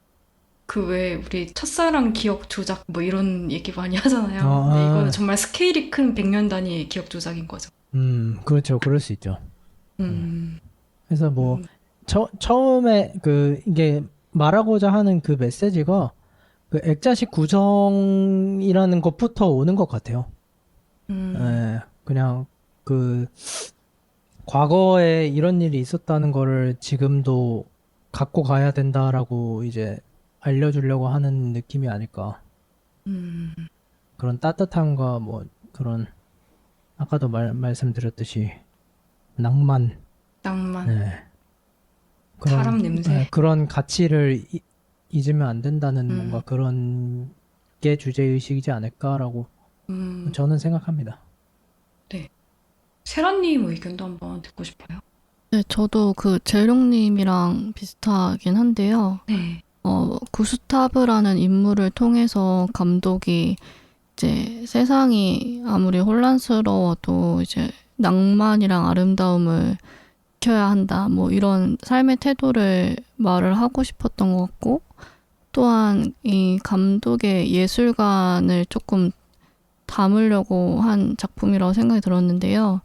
그 왜 우리 첫사랑 기억 조작 뭐 이런 얘기 많이 하잖아요. 근데 이거는 정말 스케일이 큰 100년 단위의 기억 조작인 거죠. 그렇죠. 그럴 수 있죠. 그래서 뭐 처음에 이게 말하고자 하는 그 메시지가 그 액자식 구성이라는 것부터 오는 것 같아요. 그냥 과거에 이런 일이 있었다는 거를 지금도 갖고 가야 된다라고 이제 알려주려고 하는 느낌이 아닐까. 그런 따뜻함과 뭐 그런 아까도 말씀드렸듯이 낭만. 네. 사람 냄새. 그런 가치를 잊으면 안 된다는 뭔가 그런 게 주제의식이지 않을까라고 저는 생각합니다. 세라님 의견도 한번 듣고 싶어요. 네, 저도 그 재룡님이랑 비슷하긴 한데요. 네. 구스타브라는 인물을 통해서 감독이 이제 세상이 아무리 혼란스러워도 이제 낭만이랑 아름다움을 지켜야 한다. 뭐 이런 삶의 태도를 말을 하고 싶었던 것 같고, 또한 이 감독의 예술관을 조금 담으려고 한 작품이라고 생각이 들었는데요.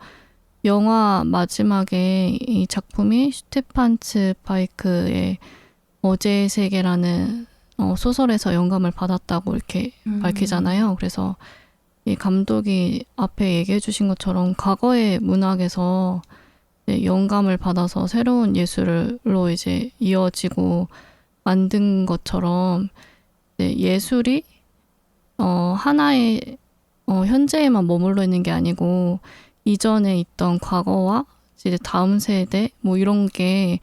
영화 마지막에 이 작품이 슈테판 츠바이크의 어제의 세계라는 소설에서 영감을 받았다고 이렇게 밝히잖아요. 그래서 이 감독이 앞에 얘기해 주신 것처럼 과거의 문학에서 영감을 받아서 새로운 예술로 이제 이어지고 만든 것처럼 예술이 하나의 현재에만 머물러 있는 게 아니고 이전에 있던 과거와 이제 다음 세대 뭐 이런 게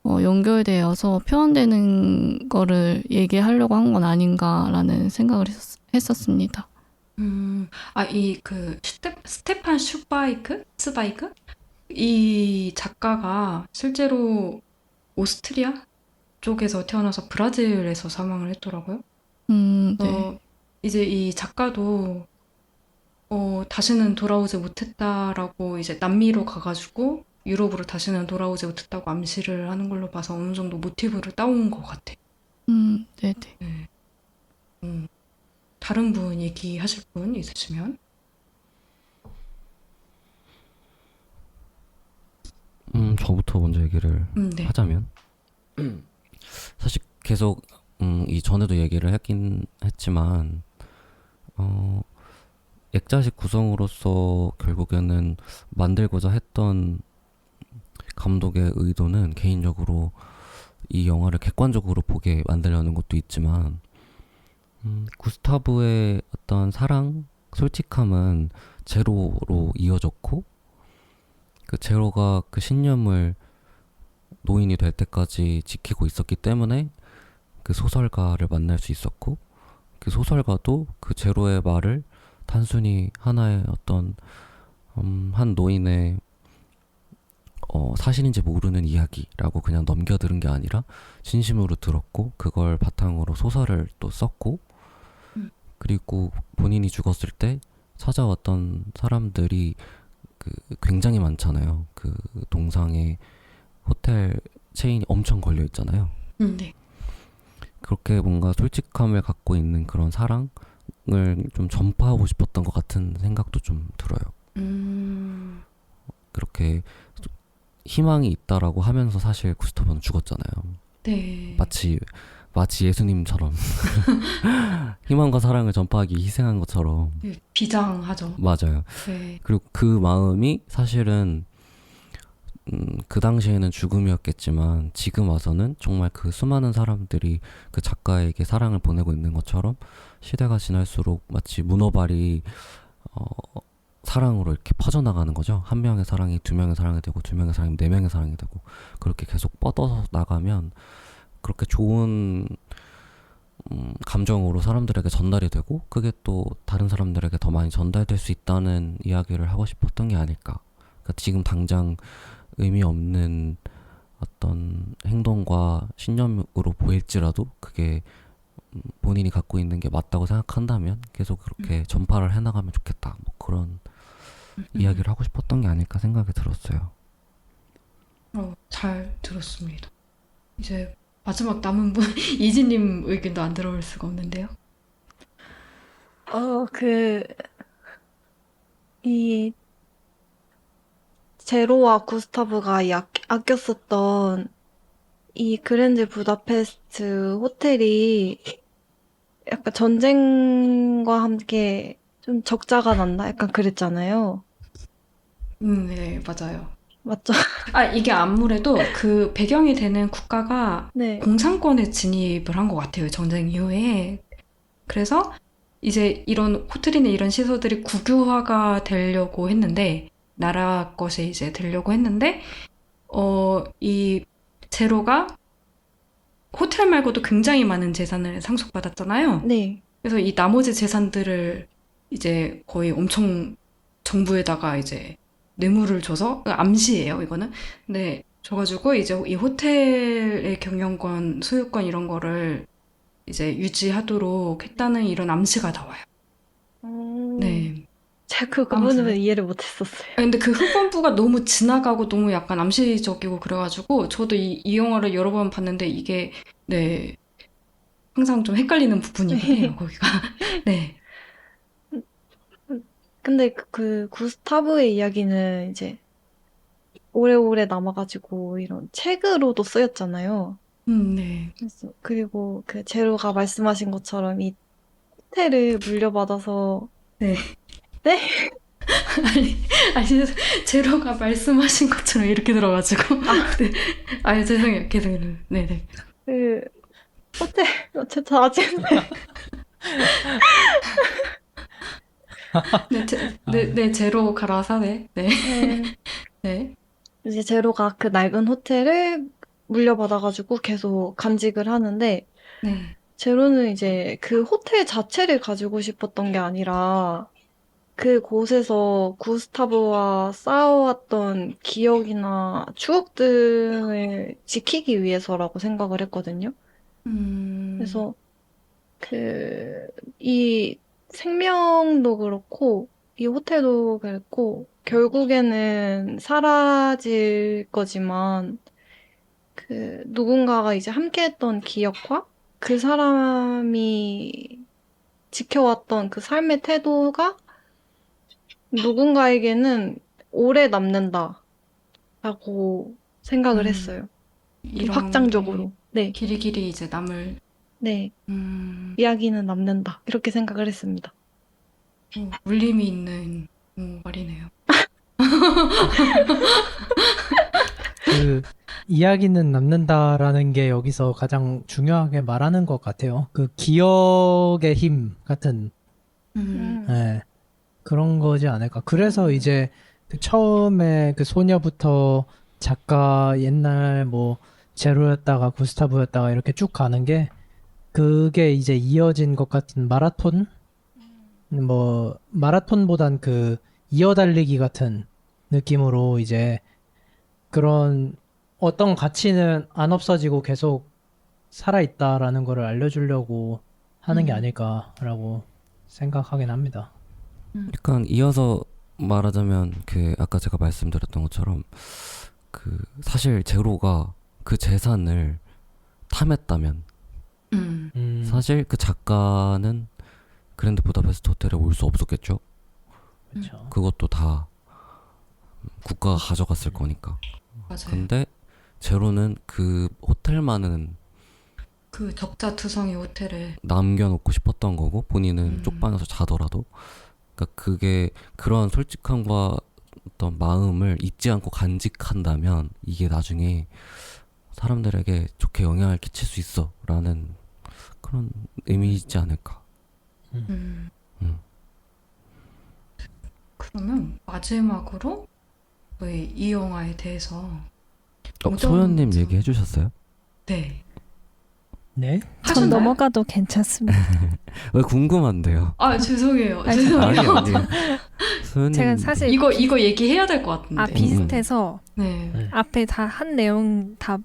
연결되어서 표현되는 거를 얘기하려고 한 건 아닌가라는 생각을 했었습니다. 스테판 스바이크? 이 작가가 실제로 오스트리아 쪽에서 태어나서 브라질에서 사망을 했더라고요. 네. 이제 이 작가도 다시는 돌아오지 못했다라고 이제 남미로 가가지고 유럽으로 다시는 돌아오지 못했다고 암시를 하는 걸로 봐서 어느 정도 모티브를 따온 것 같아. 네네. 네. 다른 분 얘기하실 분 있으시면? 저부터 먼저 얘기를 네. 하자면 사실 계속 이 전에도 얘기를 했긴 했지만 액자식 구성으로서 결국에는 만들고자 했던 감독의 의도는 개인적으로 이 영화를 객관적으로 보게 만들려는 것도 있지만 구스타브의 어떤 사랑, 솔직함은 제로로 이어졌고 그 제로가 그 신념을 노인이 될 때까지 지키고 있었기 때문에 그 소설가를 만날 수 있었고 그 소설가도 그 제로의 말을 단순히 하나의 어떤 한 노인의 사실인지 모르는 이야기라고 그냥 넘겨들은 게 아니라 진심으로 들었고 그걸 바탕으로 소설을 또 썼고 그리고 본인이 죽었을 때 찾아왔던 사람들이 그 굉장히 많잖아요. 그 동상에 호텔 체인이 엄청 걸려 있잖아요. 네. 그렇게 뭔가 솔직함을 갖고 있는 그런 사랑을 좀 전파하고 싶었던 것 같은 생각도 좀 들어요. 그렇게 희망이 있다라고 하면서 사실 구스타브는 죽었잖아요. 네. 마치 예수님처럼 희망과 사랑을 전파하기 희생한 것처럼. 네, 비장하죠. 맞아요. 네. 그리고 그 마음이 사실은 그 당시에는 죽음이었겠지만 지금 와서는 정말 그 수많은 사람들이 그 작가에게 사랑을 보내고 있는 것처럼 시대가 지날수록 마치 문어발이 사랑으로 이렇게 퍼져나가는 거죠. 한 명의 사랑이 두 명의 사랑이 되고 두 명의 사랑이 네 명의 사랑이 되고 그렇게 계속 뻗어서 나가면 그렇게 좋은 감정으로 사람들에게 전달이 되고 그게 또 다른 사람들에게 더 많이 전달될 수 있다는 이야기를 하고 싶었던 게 아닐까. 그러니까 지금 당장 의미 없는 어떤 행동과 신념으로 보일지라도 그게 본인이 갖고 있는 게 맞다고 생각한다면 계속 그렇게 전파를 해나가면 좋겠다. 뭐 그런 이야기를 하고 싶었던 게 아닐까 생각이 들었어요. 잘 들었습니다. 이제 마지막 남은 분 이지님 의견도 안 들어볼 수가 없는데요. 이 제로와 구스타브가 아껴 썼던 이 그랜드 부다페스트 호텔이 약간 전쟁과 함께 좀 적자가 났나? 약간 그랬잖아요. 네, 맞아요. 맞죠? 이게 아무래도 그 배경이 되는 국가가 네. 공산권에 진입을 한 것 같아요, 전쟁 이후에. 그래서 이제 이런 호텔이나 이런 시설들이 국유화가 되려고 했는데, 나라 것에 이제 되려고 했는데, 이 제로가 호텔 말고도 굉장히 많은 재산을 상속받았잖아요. 네. 그래서 이 나머지 재산들을 이제 거의 엄청 정부에다가 이제 뇌물을 줘서 암시예요, 이거는. 네, 줘가지고 이제 이 호텔의 경영권, 소유권 이런 거를 이제 유지하도록 했다는 이런 암시가 나와요. 네. 제가 그 부분은 이해를 못했었어요. 근데 그 후반부가 너무 지나가고 너무 약간 암시적이고 그래가지고 저도 이 영화를 여러 번 봤는데 이게 네 항상 좀 헷갈리는 부분이긴 해요, 거기가. 네. 근데 그 구스타브의 이야기는 이제 오래오래 남아가지고 이런 책으로도 쓰였잖아요. 네. 그리고 그 제로가 말씀하신 것처럼 이 호텔을 물려받아서 네. 네? 아니, 제로가 말씀하신 것처럼 이렇게 들어가지고. 네. 죄송해요. 계속해요. 네네. 그 호텔 제 자진 네, 제로 가라사네. 네. 네. 이제 제로가 그 낡은 호텔을 물려받아가지고 계속 간직을 하는데 네. 제로는 이제 그 호텔 자체를 가지고 싶었던 게 아니라 그 곳에서 구스타브와 쌓아왔던 기억이나 추억 등을 지키기 위해서라고 생각을 했거든요. 그래서 이 생명도 그렇고 이 호텔도 그랬고 결국에는 사라질 거지만 그 누군가가 이제 함께했던 기억과 그 사람이 지켜왔던 그 삶의 태도가 누군가에게는 오래 남는다라고 생각을 했어요. 좀 확장적으로. 네. 길이길이 이제 남을. 네. 이야기는 남는다. 이렇게 생각을 했습니다. 울림이 있는 말이네요. 그 이야기는 남는다라는 게 여기서 가장 중요하게 말하는 것 같아요. 그 기억의 힘 같은 예, 그런 거지 않을까. 그래서 이제 그 처음에 그 소녀부터 작가 옛날 뭐 제로였다가 구스타브였다가 이렇게 쭉 가는 게 그게 이제 이어진 것 같은 마라톤? 뭐 마라톤보단 그 이어달리기 같은 느낌으로 이제 그런 어떤 가치는 안 없어지고 계속 살아있다라는 거를 알려주려고 하는 게 아닐까라고 생각하긴 합니다. 약간 이어서 말하자면 그 아까 제가 말씀드렸던 것처럼 그 사실 제로가 그 재산을 탐했다면 사실 그 작가는 그랜드 부다페스트 호텔에 올 수 없었겠죠. 그렇죠. 그것도 다 국가가 가져갔을 거니까. 맞아요. 근데 제로는 그 호텔만은 그 적자투성이 호텔에 남겨놓고 싶었던 거고 본인은 음. 쪽방에서 자더라도 그러니까 그게 그런 솔직함과 어떤 마음을 잊지 않고 간직한다면 이게 나중에 사람들에게 좋게 영향을 끼칠 수 있어라는 그런 의미이지 않을까. 음. 음. 그러면 마지막으로 이 영화에 대해서 오점 소연님 점- 얘기해 주셨어요? 네. 네? 전 하셨나요? 넘어가도 괜찮습니다. 왜 궁금한데요? 아 죄송해요. 아니, 죄송해요. 아니 소연님 제가 사실 이거 얘기해야 될 것 같은데. 비슷해서 네. 네. 앞에 다 한 내용 다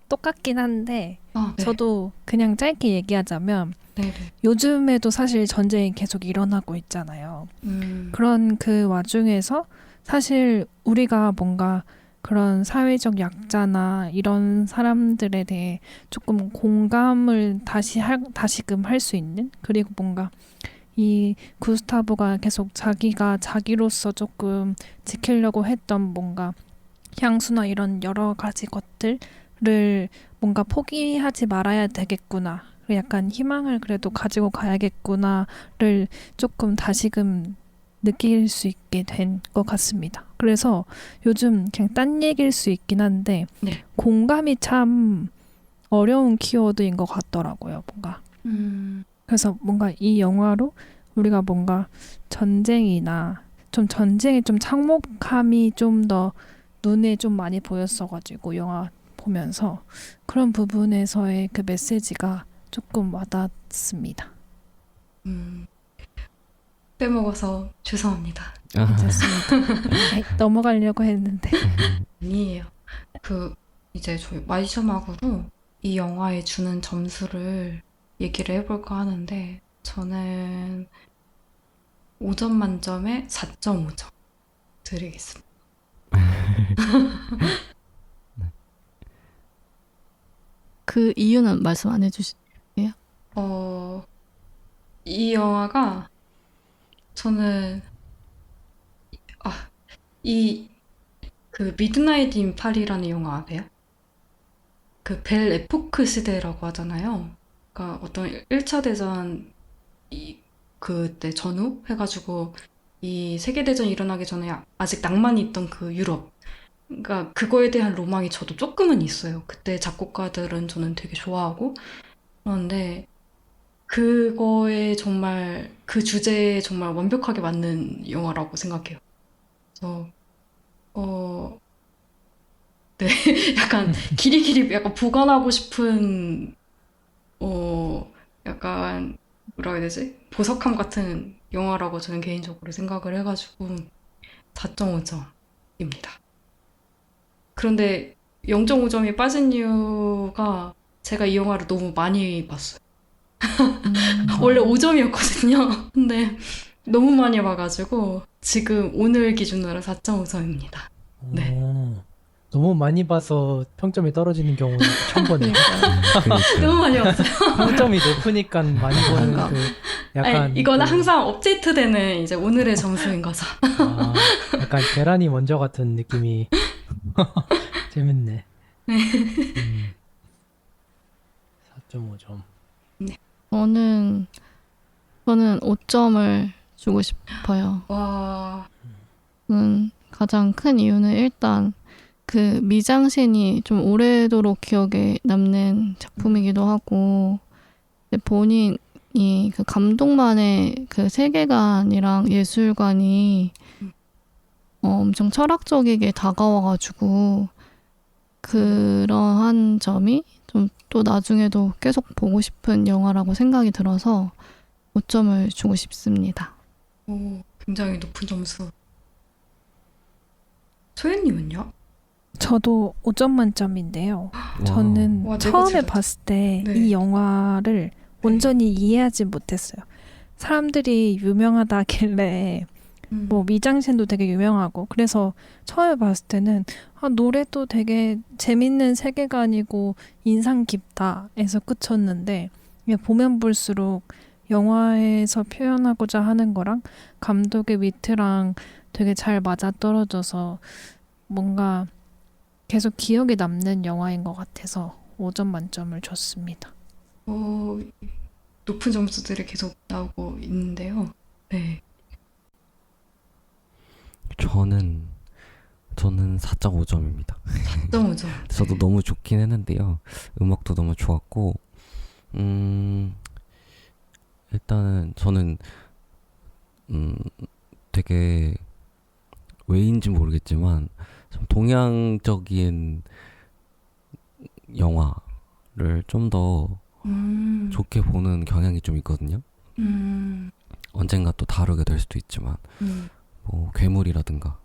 똑같긴 한데 아, 네. 저도 그냥 짧게 얘기하자면 네네. 요즘에도 사실 전쟁이 계속 일어나고 있잖아요. 그런 그 와중에서 사실 우리가 뭔가 그런 사회적 약자나 이런 사람들에 대해 조금 공감을 다시금 할 수 있는, 그리고 뭔가 이 구스타브가 계속 자기가 자기로서 조금 지키려고 했던 뭔가 향수나 이런 여러 가지 것들을 뭔가 포기하지 말아야 되겠구나, 그리고 약간 희망을 그래도 가지고 가야겠구나를 조금 다시금 느낄 수 있게 된 것 같습니다. 그래서 요즘 그냥 딴 얘기일 수 있긴 한데 네. 공감이 참 어려운 키워드인 것 같더라고요. 뭔가. 그래서 뭔가 이 영화로 우리가 뭔가 전쟁이나 좀 전쟁의 좀 참혹함이 좀 더 눈에 좀 많이 보였어가지고 영화 보면서 그런 부분에서의 그 메시지가 조금 와닿습니다. 빼먹어서 죄송합니다. 괜찮습니다. 네, 넘어가려고 했는데. 아니에요. 이제 저희 마지막으로 이 영화에 주는 점수를 얘기를 해볼까 하는데 저는 5점 만점에 4.5점 드리겠습니다. 그 이유는 말씀 안 해주시. 이 영화가 저는 그 미드나잇 인 파리라는 영화 아세요? 그 벨 에포크 시대라고 하잖아요. 그러니까 어떤 1차 대전 그때 전후 해가지고 이 세계대전이 일어나기 전에 아직 낭만이 있던 그 유럽. 그러니까 그거에 대한 로망이 저도 조금은 있어요. 그때 작곡가들은 저는 되게 좋아하고 그런데 그거에 정말 그 주제에 정말 완벽하게 맞는 영화라고 생각해요. 그래서 네, 약간 길이길이 약간 보관하고 싶은 약간 뭐라 해야 되지? 보석함 같은 영화라고 저는 개인적으로 생각을 해가지고 4.5점입니다. 그런데 0.5점이 빠진 이유가 제가 이 영화를 너무 많이 봤어요. 원래 5점이었거든요. 근데 너무 많이 봐가지고 지금 오늘 기준으로 4.5점입니다. 네. 너무 많이 봐서 평점이 떨어지는 경우는 처음 보네요. 너무 많이 봤어요. 평점이 높으니까 많이 보는 그 약간 아니, 이거는 그- 항상 업데이트되는 이제 오늘의 점수인 거죠. 약간 계란이 먼저 같은 느낌이 재밌네. 4.5점. 저는 5점을 주고 싶어요. 와, 가장 큰 이유는 일단 그 미장센이 좀 오래도록 기억에 남는 작품이기도 하고 본인이 그 감독만의 그 세계관이랑 예술관이 엄청 철학적이게 다가와가지고 그러한 점이 좀 또 나중에도 계속 보고 싶은 영화라고 생각이 들어서 5점을 주고 싶습니다. 오, 굉장히 높은 점수. 소연님은요? 저도 5점 만점인데요. 저는 와, 내가 처음에 제일 봤을 때 네. 이 영화를 온전히 이해하지 못했어요. 사람들이 유명하다길래 뭐 미장센도 되게 유명하고 그래서 처음에 봤을 때는 노래도 되게 재밌는 세계관이고 인상 깊다 해서 끝쳤는데 이게 보면 볼수록 영화에서 표현하고자 하는 거랑 감독의 위트랑 되게 잘 맞아떨어져서 뭔가 계속 기억에 남는 영화인 것 같아서 5점 만점을 줬습니다. 높은 점수들이 계속 나오고 있는데요. 네. 저는 4.5점입니다. 4.5점. 저도 너무 좋긴 했는데요. 음악도 너무 좋았고, 일단은 저는 되게 왜인지 모르겠지만 좀 동양적인 영화를 좀 더 좋게 보는 경향이 좀 있거든요. 언젠가 또 다루게 될 수도 있지만 뭐 괴물이라든가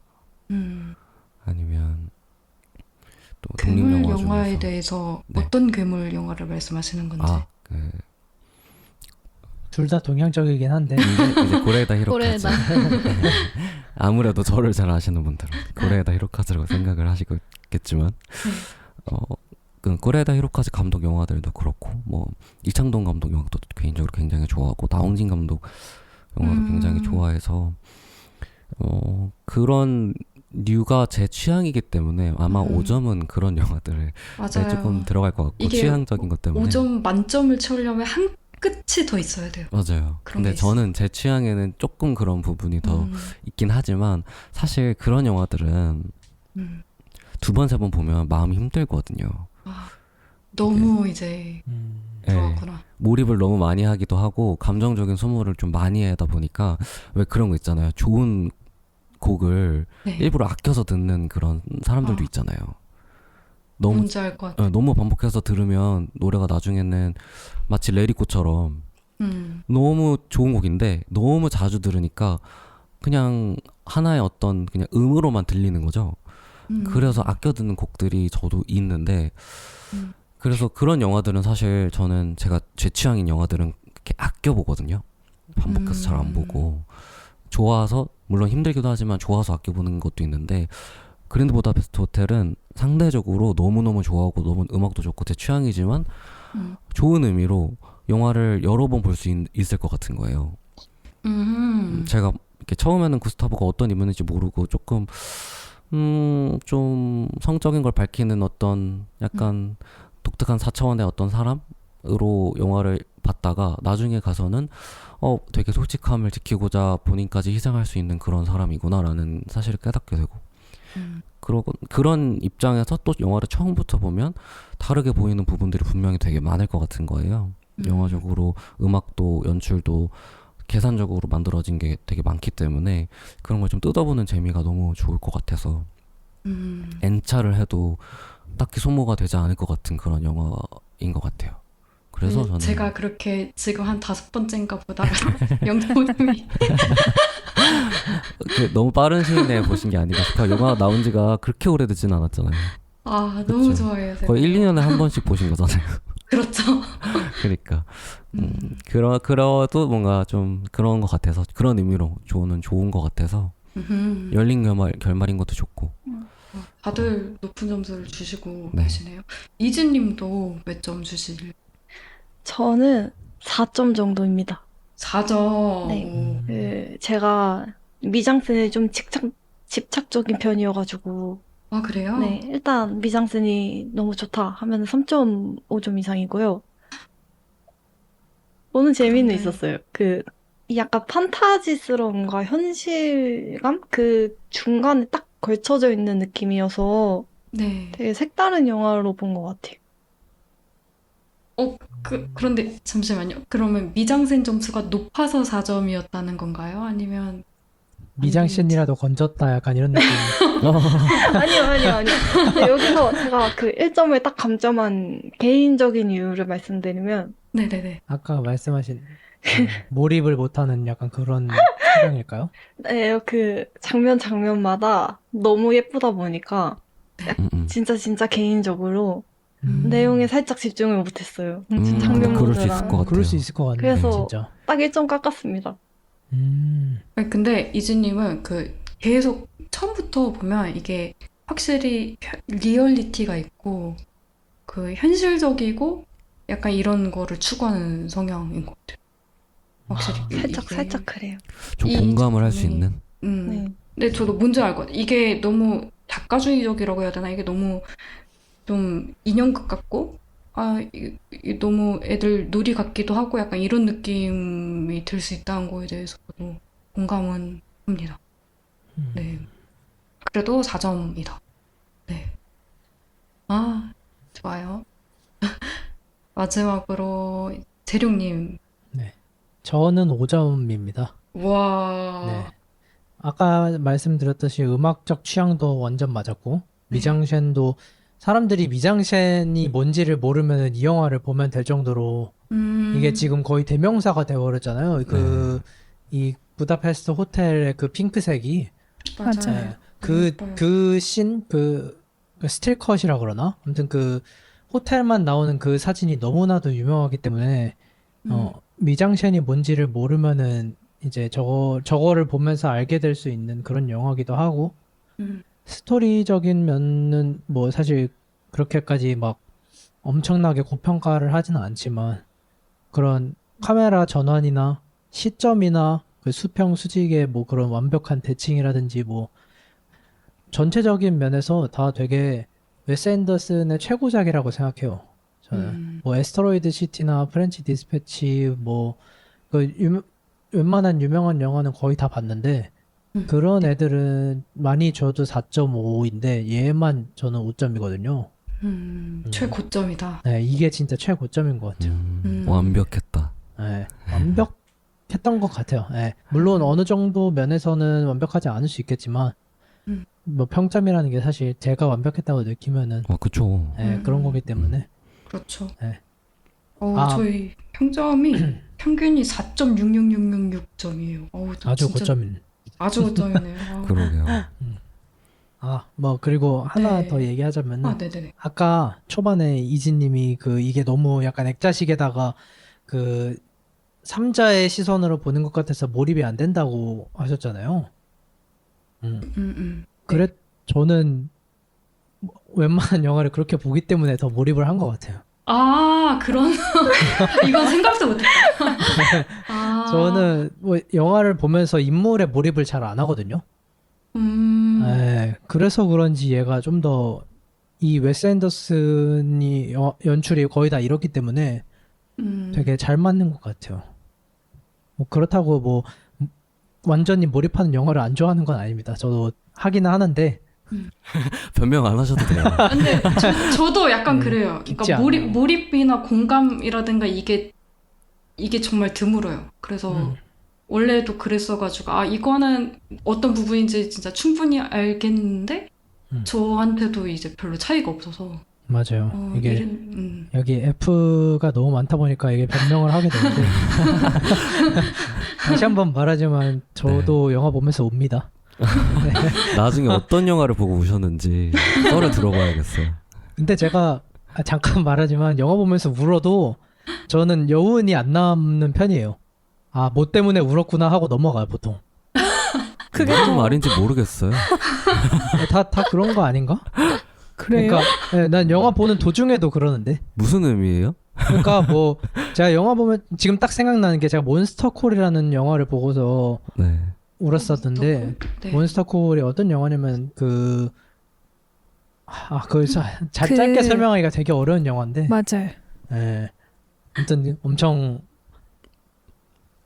아니면 또 독립 괴물 영화 영화에 중에서 대해서 네. 어떤 괴물 영화를 말씀하시는 건지. 둘 다 동양적이긴 한데 이제 고레에다 히로카즈. 고레에다. 아무래도 저를 잘 아시는 분들은 고레에다 히로카즈라고 생각을 하시겠지만 그 고레에다 히로카즈 감독 영화들도 그렇고 뭐 이창동 감독 영화도 개인적으로 굉장히 좋아하고 나홍진 감독 영화도 굉장히 좋아해서 그런 류가 제 취향이기 때문에 아마 5점은 그런 영화들에 맞아요. 조금 들어갈 것 같고 이게 취향적인 것 때문에 5점 만점을 채우려면 한 끝이 더 있어야 돼요. 맞아요. 그런 근데 게 있어. 저는 제 취향에는 조금 그런 부분이 더 있긴 하지만 사실 그런 영화들은 음. 2번, 3번 보면 마음이 힘들거든요. 너무 이제 들어갔구나. 몰입을 너무 많이 하기도 하고 감정적인 소모를 좀 많이 하다 보니까 왜 그런 거 있잖아요. 좋은 곡을 네. 일부러 아껴서 듣는 그런 사람들도 있잖아요. 너무 뭔지 알 것 같아. 너무 반복해서 들으면 노래가 나중에는 마치 레리코처럼 너무 좋은 곡인데 너무 자주 들으니까 그냥 하나의 어떤 그냥 음으로만 들리는 거죠. 그래서 아껴 듣는 곡들이 저도 있는데 그래서 그런 영화들은 사실 저는 제가 제 취향인 영화들은 이렇게 아껴 보거든요. 반복해서 잘 안 보고 좋아서 물론 힘들기도 하지만 좋아서 아껴 보는 것도 있는데 그랜드 부다페스트 호텔은 상대적으로 너무너무 좋아하고 너무 음악도 좋고 제 취향이지만 좋은 의미로 영화를 여러 번 볼 수 있을 것 같은 거예요. 제가 이렇게 처음에는 구스타브가 어떤 인물인지 모르고 조금 좀 성적인 걸 밝히는 어떤 약간 독특한 4차원의 어떤 사람으로 영화를 봤다가 나중에 가서는 되게 솔직함을 지키고자 본인까지 희생할 수 있는 그런 사람이구나라는 사실을 깨닫게 되고 그러고 그런 입장에서 또 영화를 처음부터 보면 다르게 보이는 부분들이 분명히 되게 많을 것 같은 거예요. 영화적으로 음악도 연출도 계산적으로 만들어진 게 되게 많기 때문에 그런 걸 좀 뜯어보는 재미가 너무 좋을 것 같아서 N차를 해도 딱히 소모가 되지 않을 것 같은 그런 영화인 것 같아요. 그래서 저는 제가 그렇게 지금 한 5번째인가 보다가 0.5점이 너무 빠른 시일 내에 보신 게 아닌가 싶어요. 영화 나온 지가 그렇게 오래되진 않았잖아요. 너무 그쵸. 좋아해요. 제가. 거의 1, 2년에 한 번씩 보신 거잖아요. 그렇죠. 그러니까 그래도 뭔가 좀 그런 것 같아서 그런 의미로 좋은 것 같아서 열린 결말인 것도 좋고 다들 높은 점수를 주시고 네. 계시네요. 이진님도 몇 점 주실? 저는 4점 정도입니다. 4점. 네. 제가 미장센에 좀 집착적인 편이어가지고 그래요? 네, 일단 미장센이 너무 좋다 하면 3.5점 이상이고요. 보는 재미는 그런데- 있었어요. 약간 판타지스러움과 현실감? 그 중간에 딱 걸쳐져 있는 느낌이어서 네. 되게 색다른 영화로 본 것 같아요. 그런데 잠시만요. 그러면 미장센 점수가 높아서 4점이었다는 건가요? 아니면 미장센이라도 건졌다 약간 이런 느낌. 아니요. 근데 여기서 제가 그 1점을 딱 감점한 개인적인 이유를 말씀드리면, 네네네. 아까 말씀하신 몰입을 못하는 약간 그런 촬영일까요? 네, 그 장면마다 너무 예쁘다 보니까 진짜 개인적으로 내용에 살짝 집중을 못했어요. 그럴 수 있을 것 같아요. 그럴 수 있을 것 같네요, 그래서 진짜. 딱 1점 깎았습니다. 아니, 근데 이즈님은 그 계속 처음부터 보면 이게 확실히 리얼리티가 있고 그 현실적이고 약간 이런 거를 추구하는 성향인 것 같아요. 확실히 살짝 그래요. 좀 이 공감을 할 수 작품이- 있는. 네. 근데 저도 뭔지 알 것 같아요. 이게 너무 작가주의적이라고 해야 되나? 이게 너무 좀 인형극 같고 이게 너무 애들 놀이 같기도 하고 약간 이런 느낌이 들 수 있다는 거에 대해서도 공감은 합니다. 네. 그래도 4점이다. 네. 아, 좋아요. 마지막으로 재룡님. 저는 5점입니다. 와. 네. 아까 말씀드렸듯이 음악적 취향도 완전 맞았고, 미장센도 사람들이 미장센이 뭔지를 모르면 이 영화를 보면 될 정도로 이게 지금 거의 대명사가 되어버렸잖아요. 이 부다페스트 호텔의 그 핑크색이 맞아요. 그 씬, 그 스틸컷이라 그러나? 아무튼 그 호텔만 나오는 그 사진이 너무나도 유명하기 때문에 미장센이 뭔지를 모르면은 이제 저거를 보면서 알게 될 수 있는 그런 영화기도 하고 스토리적인 면은 뭐 사실 그렇게까지 막 엄청나게 고평가를 하지는 않지만 그런 카메라 전환이나 시점이나 그 수평 수직의 뭐 그런 완벽한 대칭이라든지 뭐 전체적인 면에서 다 되게 웨스 앤더슨의 최고작이라고 생각해요. 저는 뭐 에스터로이드 시티나 프렌치 디스패치 뭐그 웬만한 유명한 영화는 거의 다 봤는데 그런 애들은 많이 줘도 4.5인데 얘만 저는 5점이거든요. 최고점이다. 네, 이게 진짜 최고점인 것 같아요. 완벽했다. 네, 완벽했던 것 같아요. 네, 물론 어느 정도 면에서는 완벽하지 않을 수 있겠지만 뭐 평점이라는 게 사실 제가 완벽했다고 느끼면은 그쵸. 네, 그런 거기 때문에 그렇죠. 네. 저희 평점이 평균이 4.66666점이에요. 아주 진짜 고점인. 아주 고점이네요. 그러게요. 뭐 그리고 하나 네. 더 얘기하자면은 네네네. 아까 초반에 이진님이 이게 너무 약간 액자식에다가 그 삼자의 시선으로 보는 것 같아서 몰입이 안 된다고 하셨잖아요. 그래 저는 웬만한 영화를 그렇게 보기 때문에 더 몰입을 한 것 같아요. 그런 이건 생각도 못했다. 저는 뭐 영화를 보면서 인물에 몰입을 잘 안 하거든요. 네, 그래서 그런지 얘가 좀 더 이 웨스 앤더슨이 연출이 거의 다 이렇기 때문에 되게 잘 맞는 것 같아요. 뭐 그렇다고 뭐 완전히 몰입하는 영화를 안 좋아하는 건 아닙니다. 저도 하기는 하는데 변명 안 하셔도 돼요. 근데 저도 약간 그래요. 깊지 그러니까 않아요. 몰입이나 공감이라든가 이게 정말 드물어요. 그래서 원래도 그랬어가지고 이거는 어떤 부분인지 진짜 충분히 알겠는데 저한테도 이제 별로 차이가 없어서 맞아요. 이게 이런, 여기 F가 너무 많다 보니까 이게 변명을 하게 되는데 다시 한번 말하지만 저도 영화 보면서 웁니다. 나중에 어떤 영화를 보고 우셨는지 썰을 들어봐야겠어요. 근데 제가 잠깐 말하지만 영화 보면서 울어도 저는 여운이 안 남는 편이에요. 뭐 때문에 울었구나 하고 넘어가요 보통. 그게 무슨 또 말인지 모르겠어요. 다 그런 거 아닌가? 그래요? 그러니까 네, 난 영화 보는 도중에도 그러는데. 무슨 의미예요? 그러니까 뭐 제가 영화 보면 지금 딱 생각나는 게 제가 몬스터콜이라는 영화를 보고서 네. 울었었는데 네. 몬스터콜이 어떤 영화냐면 짧게 설명하기가 되게 어려운 영화인데 맞아요. 예. 아무튼 엄청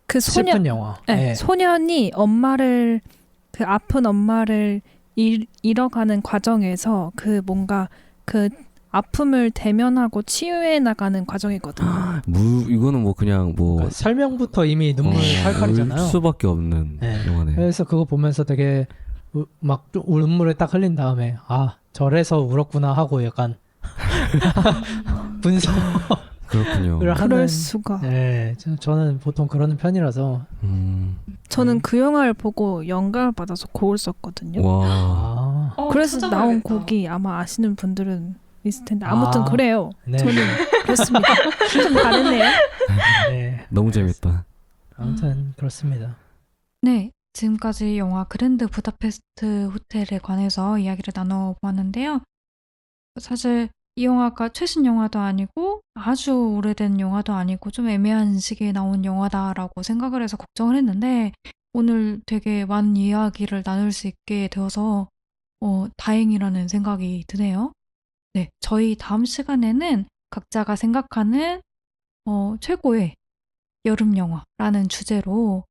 그 소년 슬픈 영화. 네, 예. 소년이 그 아픈 엄마를 잃어가는 과정에서 그 뭔가 그 아픔을 대면하고 치유해 나가는 과정이거든요. 이거는 뭐 그냥 뭐 그러니까 설명부터 이미 눈물 울 칼칼이잖아요. 수밖에 없는 네. 영화네. 그래서 그거 보면서 되게 막 눈물을 딱 흘린 다음에 아 저래서 울었구나 하고 약간 분석을 그렇군요. 하는. 그럴 수가. 네, 저는 보통 그러는 편이라서. 저는 그 영화를 보고 영감을 받아서 곡을 썼거든요. 와. 아, 그래서 나온 곡이 아마 아시는 분들은 있을 텐데 아무튼 아, 그래요. 네. 저는 그렇습니다. 좀 다르네요. 네. 너무 재밌다. 아무튼 그렇습니다. 네, 지금까지 영화 그랜드 부다페스트 호텔에 관해서 이야기를 나눠보았는데요. 사실 이 영화가 최신 영화도 아니고 아주 오래된 영화도 아니고 좀 애매한 시기에 나온 영화다라고 생각을 해서 걱정을 했는데 오늘 되게 많은 이야기를 나눌 수 있게 되어서 다행이라는 생각이 드네요. 네, 저희 다음 시간에는 각자가 생각하는 최고의 여름 영화라는 주제로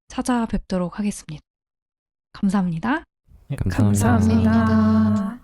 찾아뵙도록 하겠습니다. 감사합니다. 감사합니다. 감사합니다.